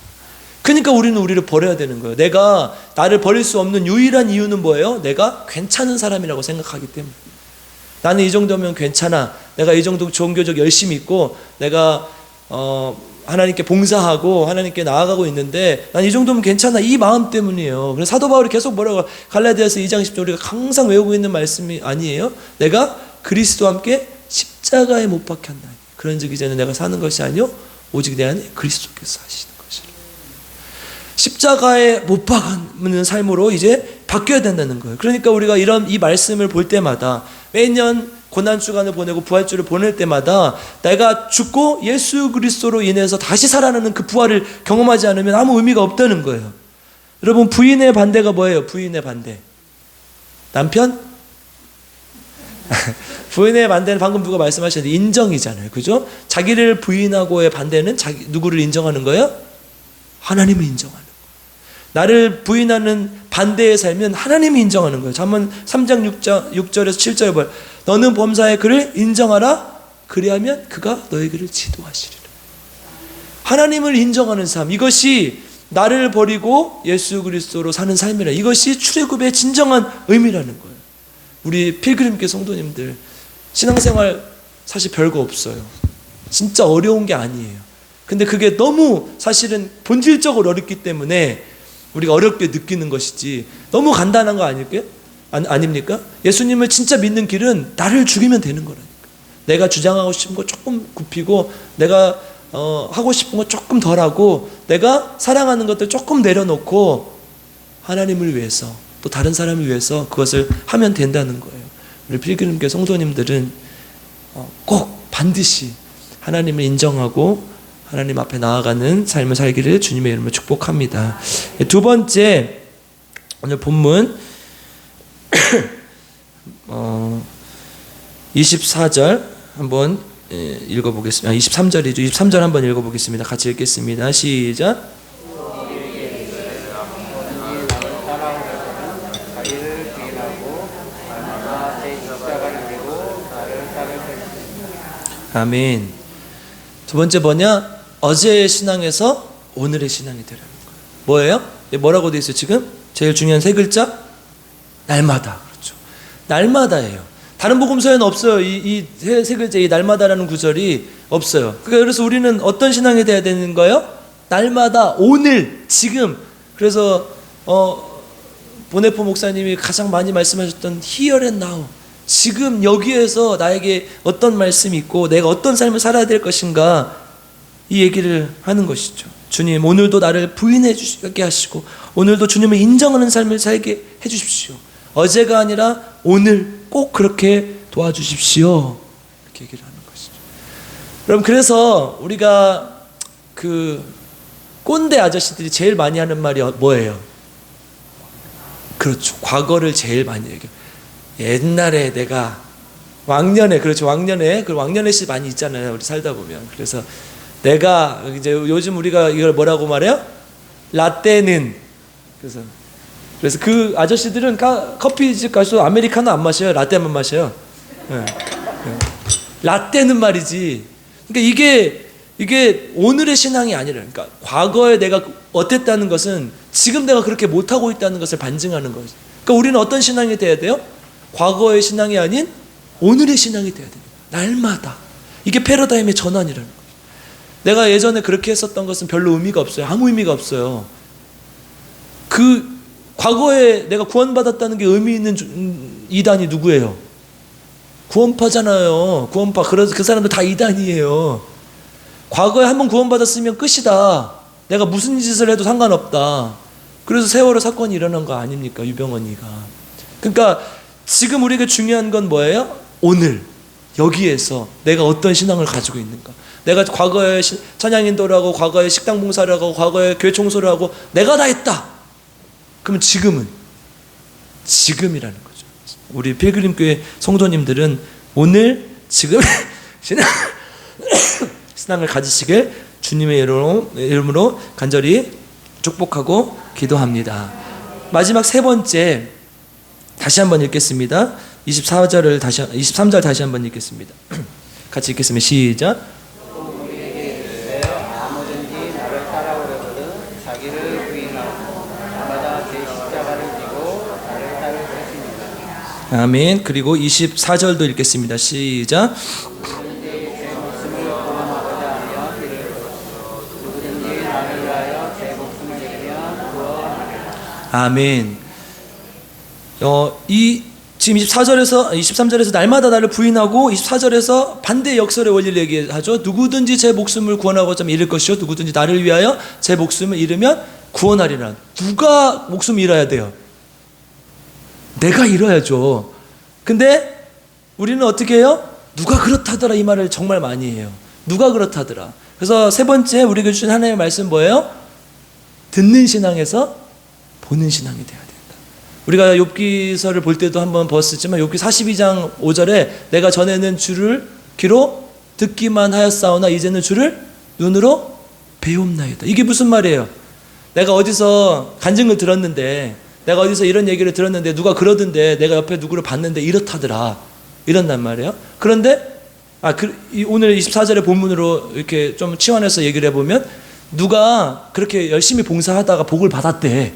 그러니까 우리는 우리를 버려야 되는 거예요. 내가 나를 버릴 수 없는 유일한 이유는 뭐예요? 내가 괜찮은 사람이라고 생각하기 때문에. 나는 이 정도면 괜찮아. 내가 이 정도 종교적 열심히 있고 내가 하나님께 봉사하고 하나님께 나아가고 있는데 난 이 정도면 괜찮아. 이 마음 때문이에요. 그래서 사도 바울이 계속 뭐라고 갈라디아서 2장 10절 우리가 항상 외우고 있는 말씀이 아니에요? 내가 그리스도와 함께 십자가에 못 박혔나니 그런즉 이제는 내가 사는 것이 아니요 오직 내 안에 그리스도께서 사시는 것이라. 십자가에 못 박는 삶으로 이제 바뀌어야 된다는 거예요. 그러니까 우리가 이 말씀을 볼 때마다 매년 고난주간을 보내고 부활주를 보낼 때마다 내가 죽고 예수 그리스도로 인해서 다시 살아나는 그 부활을 경험하지 않으면 아무 의미가 없다는 거예요. 여러분, 부인의 반대가 뭐예요? 부인의 반대. 남편? 부인의 반대는 방금 누가 말씀하셨는데 인정이잖아요. 그죠? 자기를 부인하고의 반대는 누구를 인정하는 거예요? 하나님을 인정하는 거예요. 나를 부인하는 반대에 살면 하나님이 인정하는 거예요. 잠언 3장 6절에서 7절에 봐요. 너는 범사에 그를 인정하라. 그리하면 그가 너의 길을 지도하시리라. 하나님을 인정하는 삶, 이것이 나를 버리고 예수 그리스도로 사는 삶이라. 이것이 출애굽의 진정한 의미라는 거예요. 우리 필그림교 성도님들 신앙생활 사실 별거 없어요. 진짜 어려운 게 아니에요. 근데 그게 너무 사실은 본질적으로 어렵기 때문에 우리가 어렵게 느끼는 것이지 너무 간단한 거 아닐까요? 아닙니까? 예수님을 진짜 믿는 길은 나를 죽이면 되는 거라니까. 내가 주장하고 싶은 거 조금 굽히고 내가 하고 싶은 거 조금 덜하고 내가 사랑하는 것들 조금 내려놓고 하나님을 위해서 또 다른 사람을 위해서 그것을 하면 된다는 거예요. 우리 필그림교 성도님들은 꼭 반드시 하나님을 인정하고 하나님 앞에 나아가는 삶을 살기를 주님의 이름으로 축복합니다. 두 번째, 오늘 본문 24절 한번 읽어보겠습니다. 23절이죠. 23절 한번 읽어보겠습니다. 같이 읽겠습니다. 시작. 아멘. 두 번째 뭐냐? 어제의 신앙에서 오늘의 신앙이 되라는 거예요. 뭐예요? 뭐라고 되어 있어요 지금? 제일 중요한 세 글자? 날마다. 그렇죠. 날마다예요. 다른 복음서에는 없어요. 이 세 글자, 이 날마다라는 구절이 없어요. 그래서 우리는 어떤 신앙이 돼야 되는 거예요? 날마다, 오늘, 지금. 그래서 보네포 목사님이 가장 많이 말씀하셨던 here and now. 지금 여기에서 나에게 어떤 말씀이 있고 내가 어떤 삶을 살아야 될 것인가, 이 얘기를 하는 것이죠. 주님, 오늘도 나를 부인해 주시게 하시고 오늘도 주님을 인정하는 삶을 살게 해 주십시오. 어제가 아니라 오늘 꼭 그렇게 도와주십시오. 이렇게 얘기를 하는 것이죠. 여러분, 그래서 우리가 그 꼰대 아저씨들이 제일 많이 하는 말이 뭐예요? 그렇죠. 과거를 제일 많이 얘기해요. 옛날에 내가 왕년에, 그렇죠, 왕년에, 그 왕년에 씨 많이 있잖아요, 우리 살다 보면. 그래서 내가 이제 요즘 우리가 이걸 뭐라고 말해요? 라떼는. 그래서 그 아저씨들은 커피집 가서 아메리카노 안 마셔요. 라떼만 마셔요. 네. 라떼는 말이지. 그러니까 이게 오늘의 신앙이 아니라, 그러니까 과거에 내가 어땠다는 것은 지금 내가 그렇게 못하고 있다는 것을 반증하는 거죠. 그러니까 우리는 어떤 신앙이 돼야 돼요? 과거의 신앙이 아닌 오늘의 신앙이 돼야 돼요. 날마다. 이게 패러다임의 전환이라는 거예요. 내가 예전에 그렇게 했었던 것은 별로 의미가 없어요. 아무 의미가 없어요. 그 과거에 내가 구원받았다는 게 의미 있는 이단이 누구예요? 구원파잖아요. 구원파. 그래서 그 사람들 다 이단이에요. 과거에 한번 구원받았으면 끝이다. 내가 무슨 짓을 해도 상관없다. 그래서 세월호 사건이 일어난 거 아닙니까? 유병언이가. 그러니까 지금 우리에게 중요한 건 뭐예요? 오늘 여기에서 내가 어떤 신앙을 가지고 있는가. 내가 과거에 찬양인도를 하고 과거에 식당 봉사를 하고 과거에 교회 청소를 하고 내가 다 했다. 그러면 지금은? 지금이라는 거죠. 우리 필그림교회 성도님들은 오늘 지금 신앙을 가지시길 주님의 이름으로 간절히 축복하고 기도합니다. 마지막 세 번째, 다시 한번 읽겠습니다. 23절 다시 한번 읽겠습니다. 같이 읽겠습니다. 시작. 아무든지 나를 따라오려거든 자기 자기를 부인하고 날마다 제 십자가를 지고 나를 따를 것입니다. 아멘. 그리고 24절도 읽겠습니다. 시작. 누구든지 제 목숨을 구원하고자 하면 이를 누구든지 나를 위하여 제 목숨을 잃으면 구원하리라. 아멘. 지금 23절에서 날마다 나를 부인하고 24절에서 반대 역설의 원리를 얘기하죠. 누구든지 제 목숨을 구원하고자 하면 잃을 것이요 누구든지 나를 위하여 제 목숨을 잃으면 구원하리라. 누가 목숨 잃어야 돼요? 내가 잃어야죠. 근데 우리는 어떻게 해요? 누가 그렇다더라 이 말을 정말 많이 해요. 누가 그렇다더라. 그래서 세 번째 우리에게 주신 하나님의 말씀 뭐예요? 듣는 신앙에서 보는 신앙이 돼야 된다. 우리가 욥기서를 볼 때도 한번 봤었지만 욥기 42장 5절에 내가 전에는 주를 귀로 듣기만 하였사오나 이제는 주를 눈으로 배움나이다. 이게 무슨 말이에요? 내가 어디서 간증을 들었는데, 내가 어디서 이런 얘기를 들었는데 누가 그러던데 내가 옆에 누구를 봤는데 이렇다더라 이런단 말이에요. 그런데 오늘 24절의 본문으로 이렇게 좀 치환해서 얘기를 해보면 누가 그렇게 열심히 봉사하다가 복을 받았대,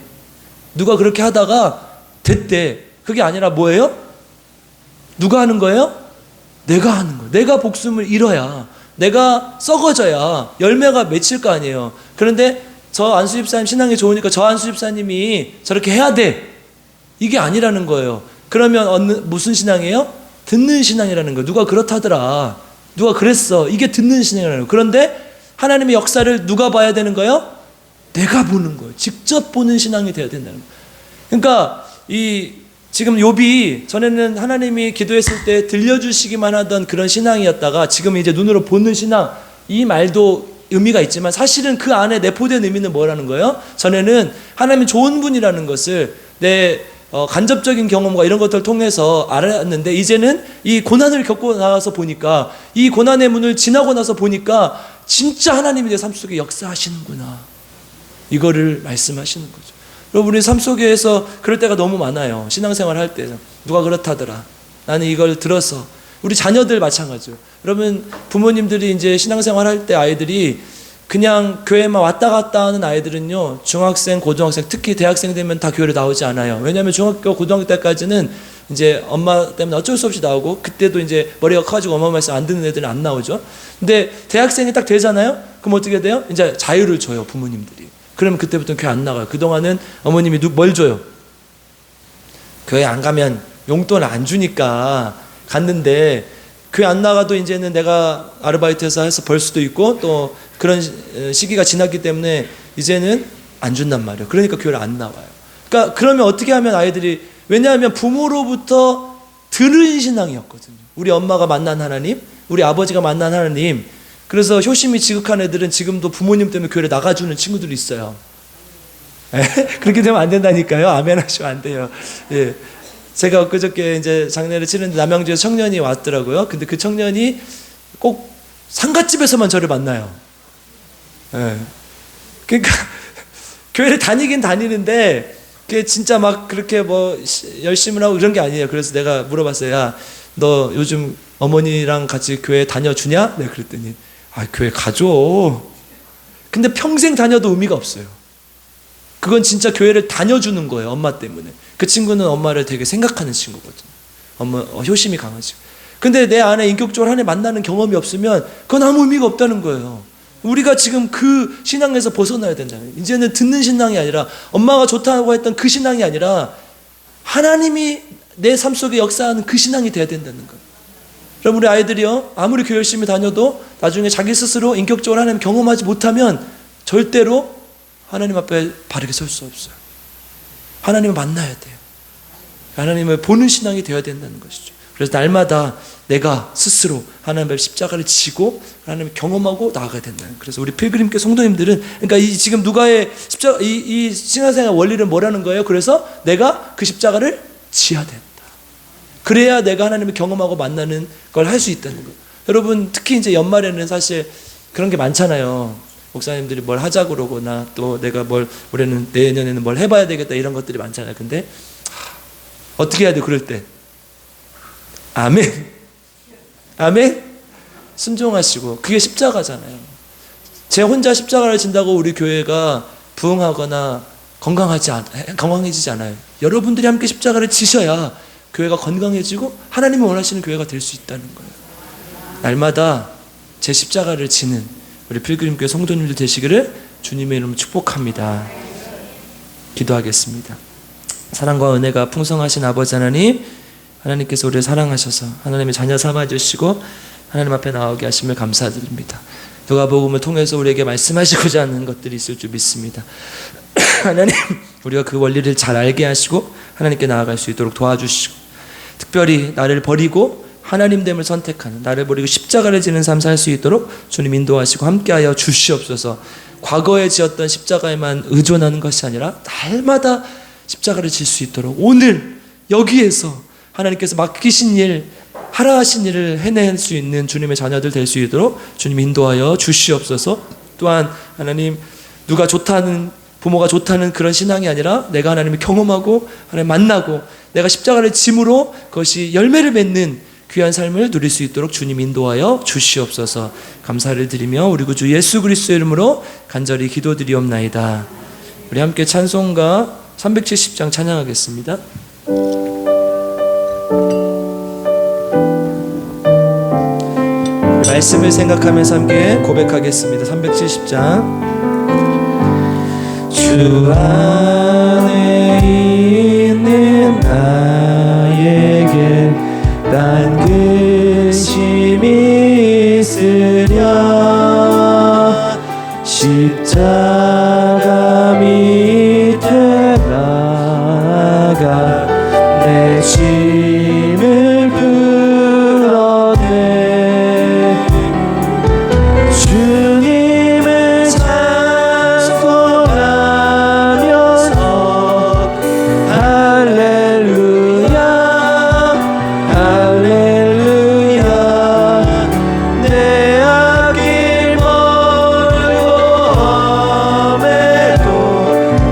누가 그렇게 하다가 됐대. 그게 아니라 뭐예요? 누가 하는 거예요? 내가 하는 거예요. 내가 목숨을 잃어야, 내가 썩어져야 열매가 맺힐 거 아니에요. 그런데 저 안수 집사님 신앙이 좋으니까 저 안수 집사님이 저렇게 해야 돼, 이게 아니라는 거예요. 그러면 무슨 신앙이에요? 듣는 신앙이라는 거예요. 누가 그렇다더라, 누가 그랬어, 이게 듣는 신앙이라는 거예요. 그런데 하나님의 역사를 누가 봐야 되는 거예요? 내가 보는 거예요. 직접 보는 신앙이 되어야 된다는 거예요. 그러니까 지금 욥이 전에는 하나님이 기도했을 때 들려주시기만 하던 그런 신앙이었다가 지금 이제 눈으로 보는 신앙, 이 말도 의미가 있지만 사실은 그 안에 내포된 의미는 뭐라는 거예요? 전에는 하나님이 좋은 분이라는 것을 내 간접적인 경험과 이런 것들을 통해서 알았는데 이제는 이 고난을 겪고 나서 보니까, 이 고난의 문을 지나고 나서 보니까 진짜 하나님이 내 삶 속에 역사하시는구나, 이거를 말씀하시는 거죠. 여러분, 우리 삶 속에서 그럴 때가 너무 많아요. 신앙생활 할 때 누가 그렇다더라, 나는 이걸 들어서. 우리 자녀들 마찬가지죠. 여러분, 부모님들이 이제 신앙생활 할 때 아이들이 그냥 교회만 왔다 갔다 하는 아이들은요, 중학생, 고등학생, 특히 대학생 되면 다 교회를 나오지 않아요. 왜냐하면 중학교, 고등학교 때까지는 이제 엄마 때문에 어쩔 수 없이 나오고, 그때도 이제 머리가 커가지고 엄마 말씀 안 듣는 애들은 안 나오죠. 근데 대학생이 딱 되잖아요? 그럼 어떻게 돼요? 이제 자유를 줘요, 부모님들이. 그러면 그때부터 교회 안 나가요. 그동안은 어머님이 뭘 줘요? 교회 안 가면 용돈 안 주니까 갔는데, 교회 안 나가도 이제는 내가 아르바이트해서 해서 벌 수도 있고 또 그런 시기가 지났기 때문에 이제는 안 준단 말이에요. 그러니까 교회를 안 나와요. 그러니까 그러면 어떻게 하면 아이들이, 왜냐하면 부모로부터 들은 신앙이었거든요. 우리 엄마가 만난 하나님, 우리 아버지가 만난 하나님. 그래서 효심이 지극한 애들은 지금도 부모님 때문에 교회를 나가주는 친구들이 있어요. 그렇게 되면 안 된다니까요. 아멘 하시면 안 돼요. 예. 제가 엊그저께 이제 장례를 치는데 남양주에서 청년이 왔더라고요. 근데 그 청년이 꼭 상갓집에서만 저를 만나요. 예. 그러니까 교회를 다니긴 다니는데 그게 진짜 막 그렇게 뭐 열심히 하고 그런 게 아니에요. 그래서 내가 물어봤어요. 야, 너 요즘 어머니랑 같이 교회 다녀주냐? 내가 그랬더니 교회 가죠. 근데 평생 다녀도 의미가 없어요. 그건 진짜 교회를 다녀주는 거예요. 엄마 때문에. 그 친구는 엄마를 되게 생각하는 친구거든요. 엄마 효심이 강하지. 근데 내 안에 인격적으로 하나님 만나는 경험이 없으면 그건 아무 의미가 없다는 거예요. 우리가 지금 그 신앙에서 벗어나야 된다는 거예요. 이제는 듣는 신앙이 아니라, 엄마가 좋다고 했던 그 신앙이 아니라 하나님이 내 삶 속에 역사하는 그 신앙이 돼야 된다는 거예요. 여러분, 우리 아이들이요, 아무리 교회 열심히 다녀도 나중에 자기 스스로 인격적으로 하나님 경험하지 못하면 절대로 하나님 앞에 바르게 설 수 없어요. 하나님을 만나야 돼요. 하나님을 보는 신앙이 되어야 된다는 것이죠. 그래서 날마다 내가 스스로 하나님 앞에 십자가를 지고 하나님을 경험하고 나아가야 된다는. 그래서 우리 필그림교 성도님들은, 그러니까 지금 누가의 십자가, 이 신앙생활 원리는 뭐라는 거예요? 그래서 내가 그 십자가를 지어야 된다. 그래야 내가 하나님을 경험하고 만나는 걸 할 수 있다는 거예요. 여러분, 특히 이제 연말에는 사실 그런 게 많잖아요. 목사님들이 뭘 하자고 그러거나 또 내가 올해는 내년에는 뭘 해봐야 되겠다 이런 것들이 많잖아요. 근데 어떻게 해야 돼 그럴 때? 아멘. 아멘. 순종하시고, 그게 십자가잖아요. 제 혼자 십자가를 진다고 우리 교회가 부흥하거나 건강해지지 않아요. 여러분들이 함께 십자가를 지셔야 교회가 건강해지고 하나님이 원하시는 교회가 될 수 있다는 거예요. 날마다 제 십자가를 지는 우리 필그림교회 성도님들 되시기를 주님의 이름으로 축복합니다. 기도하겠습니다. 사랑과 은혜가 풍성하신 아버지 하나님, 하나님께서 우리를 사랑하셔서 하나님의 자녀 삼아주시고 하나님 앞에 나오게 하심을 감사드립니다. 누가복음을 통해서 우리에게 말씀하시고자 하는 것들이 있을 줄 믿습니다. 하나님, 우리가 그 원리를 잘 알게 하시고 하나님께 나아갈 수 있도록 도와주시고, 특별히 나를 버리고 하나님됨을 선택하는, 나를 버리고 십자가를 지는 삶 살 수 있도록 주님 인도하시고 함께하여 주시옵소서. 과거에 지었던 십자가에만 의존하는 것이 아니라 날마다 십자가를 질 수 있도록 오늘 여기에서 하나님께서 맡기신 일, 하라 하신 일을 해낼 수 있는 주님의 자녀들 될 수 있도록 주님 인도하여 주시옵소서. 또한 하나님, 누가 좋다는, 부모가 좋다는 그런 신앙이 아니라 내가 하나님을 경험하고 하나님 만나고 내가 십자가를 짐으로 그것이 열매를 맺는 귀한 삶을 누릴 수 있도록 주님 인도하여 주시옵소서. 감사를 드리며 우리 구주 예수 그리스도의 이름으로 간절히 기도드리옵나이다. 우리 함께 찬송가 370장 찬양하겠습니다. 말씀을 생각하면서 함께 고백하겠습니다. 370장. 주 안에 있는 나에게 난 근심이 있으랴. 십자가 밑에 나아가 내 짐을 풀어내 주님을 찬송하면서 할렐루야 할렐루야. 내 앞길 멀고 험해도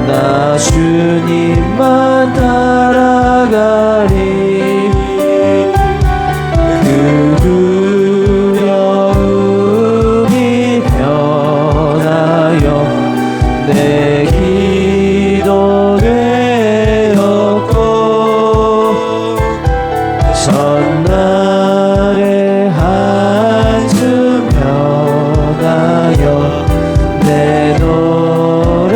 나 주님만 따라가리. 그 두려움이 변하여 내 기도 되었고, 전날의 한숨 변하여 내 노래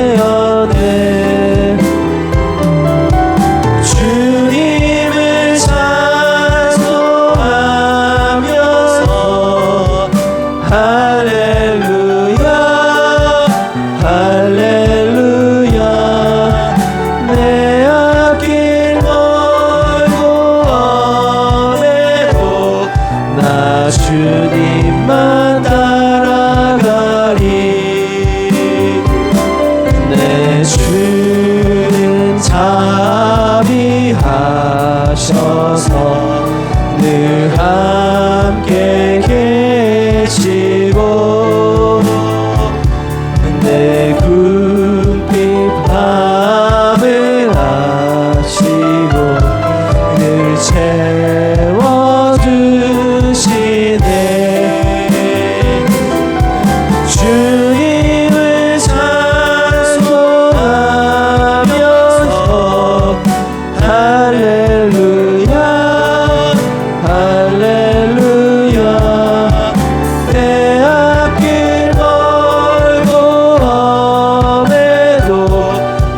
되었네. 주님을 찬송하면서 할렐루야 할렐루야. 내 앞길 멀고 험해도 나 주님만 따라가리. 내 주는 자비하셔서 늘 함께 계시고 내 궁핍 밤을 아시고 늘 채워주시네. 주님을 찬송하면서 할렐루야 할렐루야. 내 앞길 멀고 험해도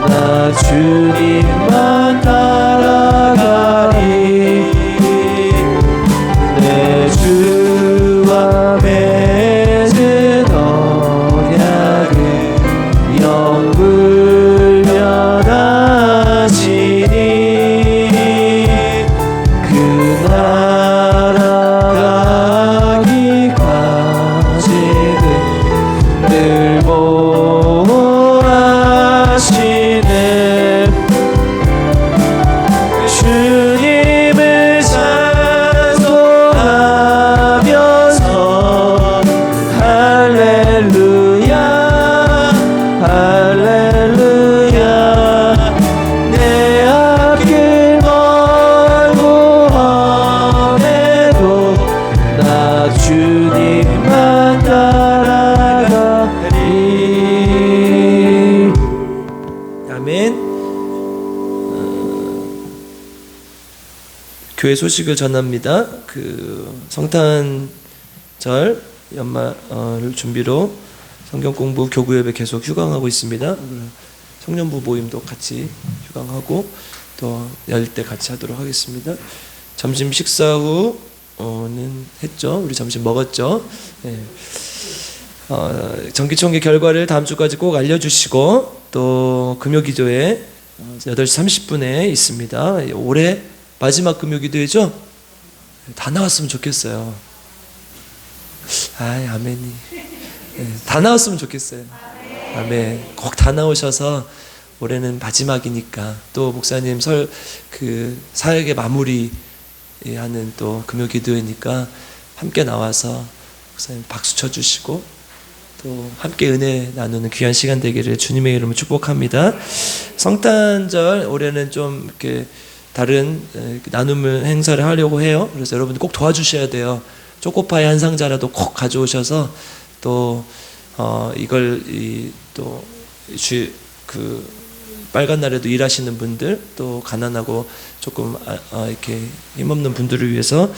나 주님만 따라가리. 내 주와 맺은 언약을 영불변하시니 그 나라 가기까지는 늘 보호하시네. 주님을 찬송하면서 할렐루야 할렐루야. 내 앞길 멀고 험해도 나 주님만 따라가리. 교회 소식을 전합니다. 성탄절 연말을 준비로 성경 공부 교구 예배 계속 휴강하고 있습니다. 청년부 모임도 같이 휴강하고 또 열 때 같이 하도록 하겠습니다. 점심 식사 후는 했죠. 우리 점심 먹었죠. 네. 정기총회 결과를 다음 주까지 꼭 알려주시고 또 금요기도회 8시 30분에 있습니다. 올해 마지막 금요기도회죠? 다 나왔으면 좋겠어요. 아멘이. 네, 다 나왔으면 좋겠어요. 아멘. 꼭 다 나오셔서 올해는 마지막이니까 또 목사님 사역의 마무리 하는 또 금요기도회니까 함께 나와서 목사님 박수 쳐주시고 또 함께 은혜 나누는 귀한 시간 되기를 주님의 이름으로 축복합니다. 성탄절 올해는 좀 이렇게 다른 나눔을 행사를 하려고 해요. 그래서 여러분들 꼭 도와주셔야 돼요. 초코파이 한 상자라도 꼭 가져오셔서 또 이걸 빨간 날에도 일하시는 분들 또 가난하고 조금 이렇게 힘없는 분들을 위해서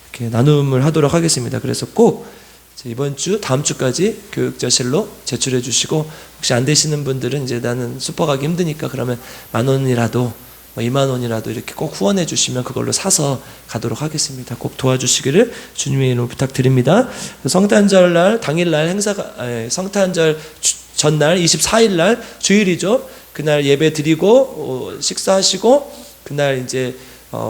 이렇게 나눔을 하도록 하겠습니다. 그래서 꼭 이번 주 다음 주까지 교육자실로 제출해 주시고 혹시 안 되시는 분들은 이제 나는 슈퍼 가기 힘드니까 그러면 10,000원이라도 20,000원이라도 이렇게 꼭 후원해 주시면 그걸로 사서 가도록 하겠습니다. 꼭 도와주시기를 주님의 이름으로 부탁드립니다. 성탄절 날 당일날 성탄절 전날 24일 날 주일이죠. 그날 예배 드리고 식사하시고 그날 이제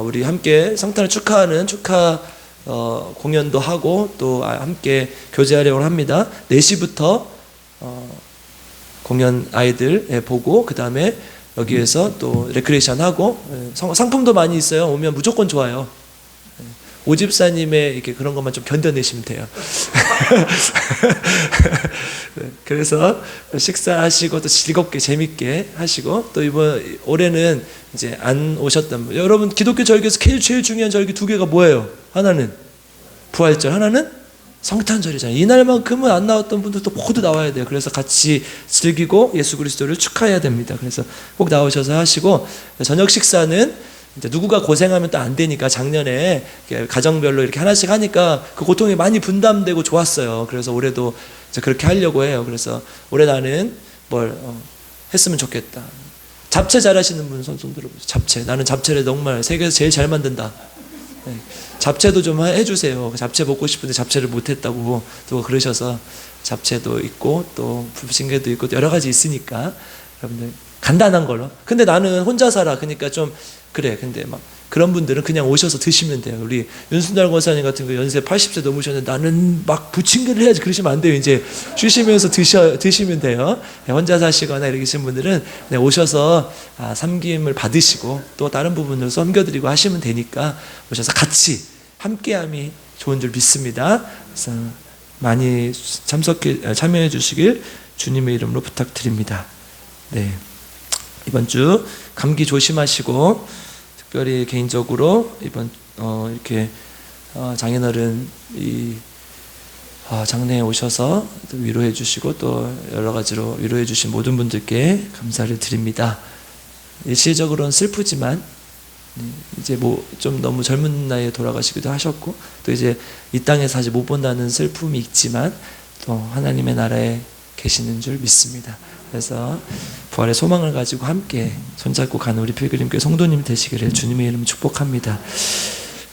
우리 함께 성탄을 축하하는 축하 공연도 하고 또 함께 교제하려고 합니다. 4시부터 공연 아이들 보고 그 다음에 여기에서 또 레크레이션 하고 상품도 많이 있어요. 오면 무조건 좋아요. 오집사님의 이렇게 그런 것만 좀 견뎌내시면 돼요. 그래서 식사하시고 또 즐겁게 재밌게 하시고 또 올해는 이제 안 오셨던 분, 여러분 기독교 절기에서 제일 중요한 절기 2개가 뭐예요? 하나는 부활절, 하나는 성탄절이잖아요. 이날만큼은 안 나왔던 분들도 모두 나와야 돼요. 그래서 같이 즐기고 예수 그리스도를 축하해야 됩니다. 그래서 꼭 나오셔서 하시고 저녁 식사는 이제 누구가 고생하면 또 안 되니까 작년에 가정별로 이렇게 하나씩 하니까 그 고통이 많이 분담되고 좋았어요. 그래서 올해도 이제 그렇게 하려고 해요. 그래서 올해 나는 뭘 했으면 좋겠다. 잡채 잘하시는 분 손 들어보세요. 잡채. 나는 잡채를 정말 세계에서 제일 잘 만든다. 네. 잡채도 좀 해주세요. 잡채 먹고 싶은데 잡채를 못했다고 또 그러셔서 잡채도 있고 또 부침개도 있고 또 여러 가지 있으니까 여러분들 간단한 걸로. 근데 나는 혼자 살아. 그러니까 좀 그래. 근데 막 그런 분들은 그냥 오셔서 드시면 돼요. 우리 윤순달 권사님 같은 거 연세 80세 넘으셨는데 나는 막 부침개를 해야지 그러시면 안 돼요. 이제 쉬시면서 드시면 돼요. 혼자 사시거나 이렇게 계신 분들은 그냥 오셔서 섬김을 받으시고 또 다른 부분을 섬겨드리고 하시면 되니까 오셔서 같이 함께함이 좋은 줄 믿습니다. 그래서 많이 참여해 주시길 주님의 이름으로 부탁드립니다. 네. 이번 주 감기 조심하시고 특별히 개인적으로 이번 이렇게 장인어른 장례에 오셔서 위로해 주시고 또 여러 가지로 위로해 주신 모든 분들께 감사를 드립니다. 일시적으로는 슬프지만 이제 좀 너무 젊은 나이에 돌아가시기도 하셨고 또 이제 이 땅에서 아직 못 본다는 슬픔이 있지만 또 하나님의 나라에 계시는 줄 믿습니다. 그래서 부활의 소망을 가지고 함께 손잡고 가는 우리 필그림교회 성도님 되시기를 주님의 이름으로 축복합니다.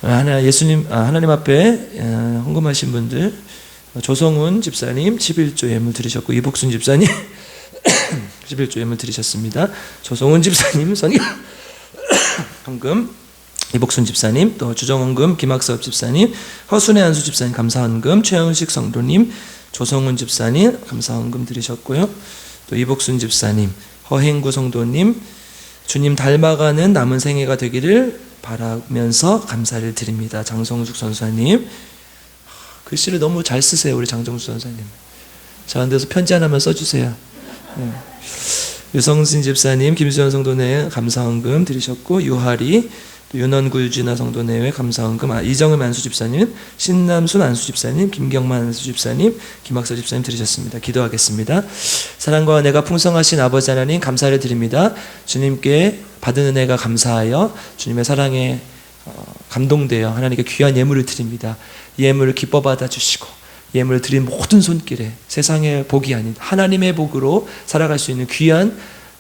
하나님 앞에 헌금하신 분들 조성훈 집사님 11조 예물 드리셨고 이복순 집사님 11조 예물 드리셨습니다. 조성훈 집사님 헌금, 이복순 집사님, 또 주정헌금, 김학섭 집사님, 허순의 안수 집사님 감사헌금, 최영식 성도님, 조성훈 집사님 감사헌금 드리셨고요. 또 이복순 집사님, 허행구 성도님, 주님 닮아가는 남은 생애가 되기를 바라면서 감사를 드립니다. 장성숙 선사님, 글씨를 너무 잘 쓰세요. 우리 장정숙 선사님. 저한테서 편지 하나만 써주세요. 네. 유성신 집사님, 김수현 성도네 감사헌금 드리셨고 유하리, 윤원구 유진아 성도내외 감사헌금, 이정음 안수 집사님, 신남순 안수 집사님, 김경만 안수 집사님, 김학서 집사님 드리셨습니다. 기도하겠습니다. 사랑과 은혜가 풍성하신 아버지 하나님 감사를 드립니다. 주님께 받은 은혜가 감사하여 주님의 사랑에 감동되어 하나님께 귀한 예물을 드립니다. 예물을 기뻐 받아주시고 예물을 드린 모든 손길에 세상의 복이 아닌 하나님의 복으로 살아갈 수 있는 귀한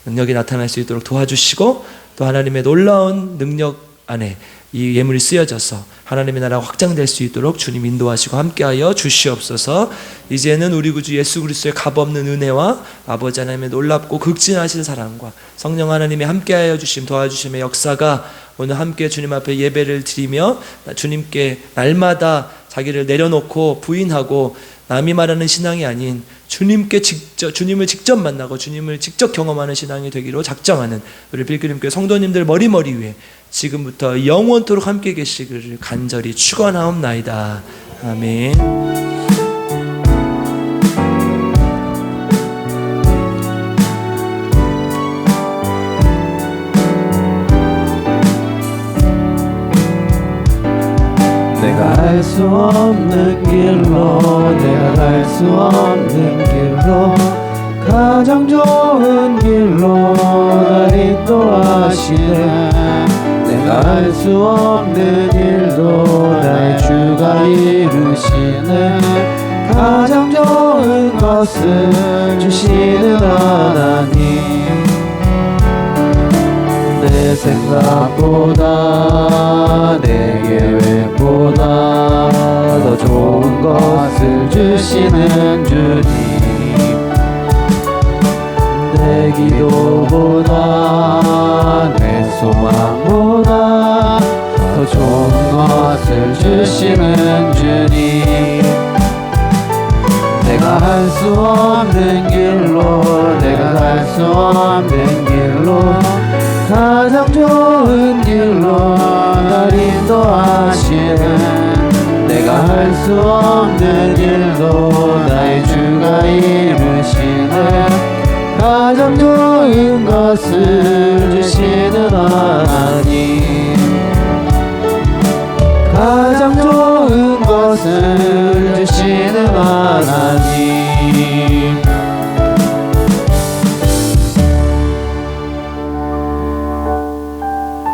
능력이 나타날 수 있도록 도와주시고, 또 하나님의 놀라운 능력 안에 이 예물이 쓰여져서 하나님의 나라가 확장될 수 있도록 주님 인도하시고 함께하여 주시옵소서. 이제는 우리 구주 예수 그리스도의 값없는 은혜와 아버지 하나님의 놀랍고 극진하신 사랑과 성령 하나님의 함께하여 주심 도와주심의 역사가 오늘 함께 주님 앞에 예배를 드리며 주님께 날마다 자기를 내려놓고 부인하고 남이 말하는 신앙이 아닌 주님을 직접 만나고 주님을 직접 경험하는 신앙이 되기로 작정하는 우리 빌그림교회 성도님들 머리머리 위에 지금부터 영원토록 함께 계시기를 간절히 축원하옵나이다. 아멘. 내가 갈 수 없는 길로, 내가 갈 수 없는 길로, 가장 좋은 길로 날 인도하시네. 내가 갈 수 없는 일도 나의 주가 이루시네. 가장 좋은 것을 주시는 하나님, 내 생각보다 내 계획보다 더 좋은 것을 주시는 주님, 내 기도보다 내 소망보다 더 좋은 것을 주시는 주님, 내가 할 수 없는 길로, 내가 갈 수 없는 길로, 가장 좋은 길로 날 인도하시는, 내가 할 수 없는 일도 나의 주가 이루시네. 가장 좋은 것을 주시는 하나님, 가장 좋은 것을 주시는 하나님,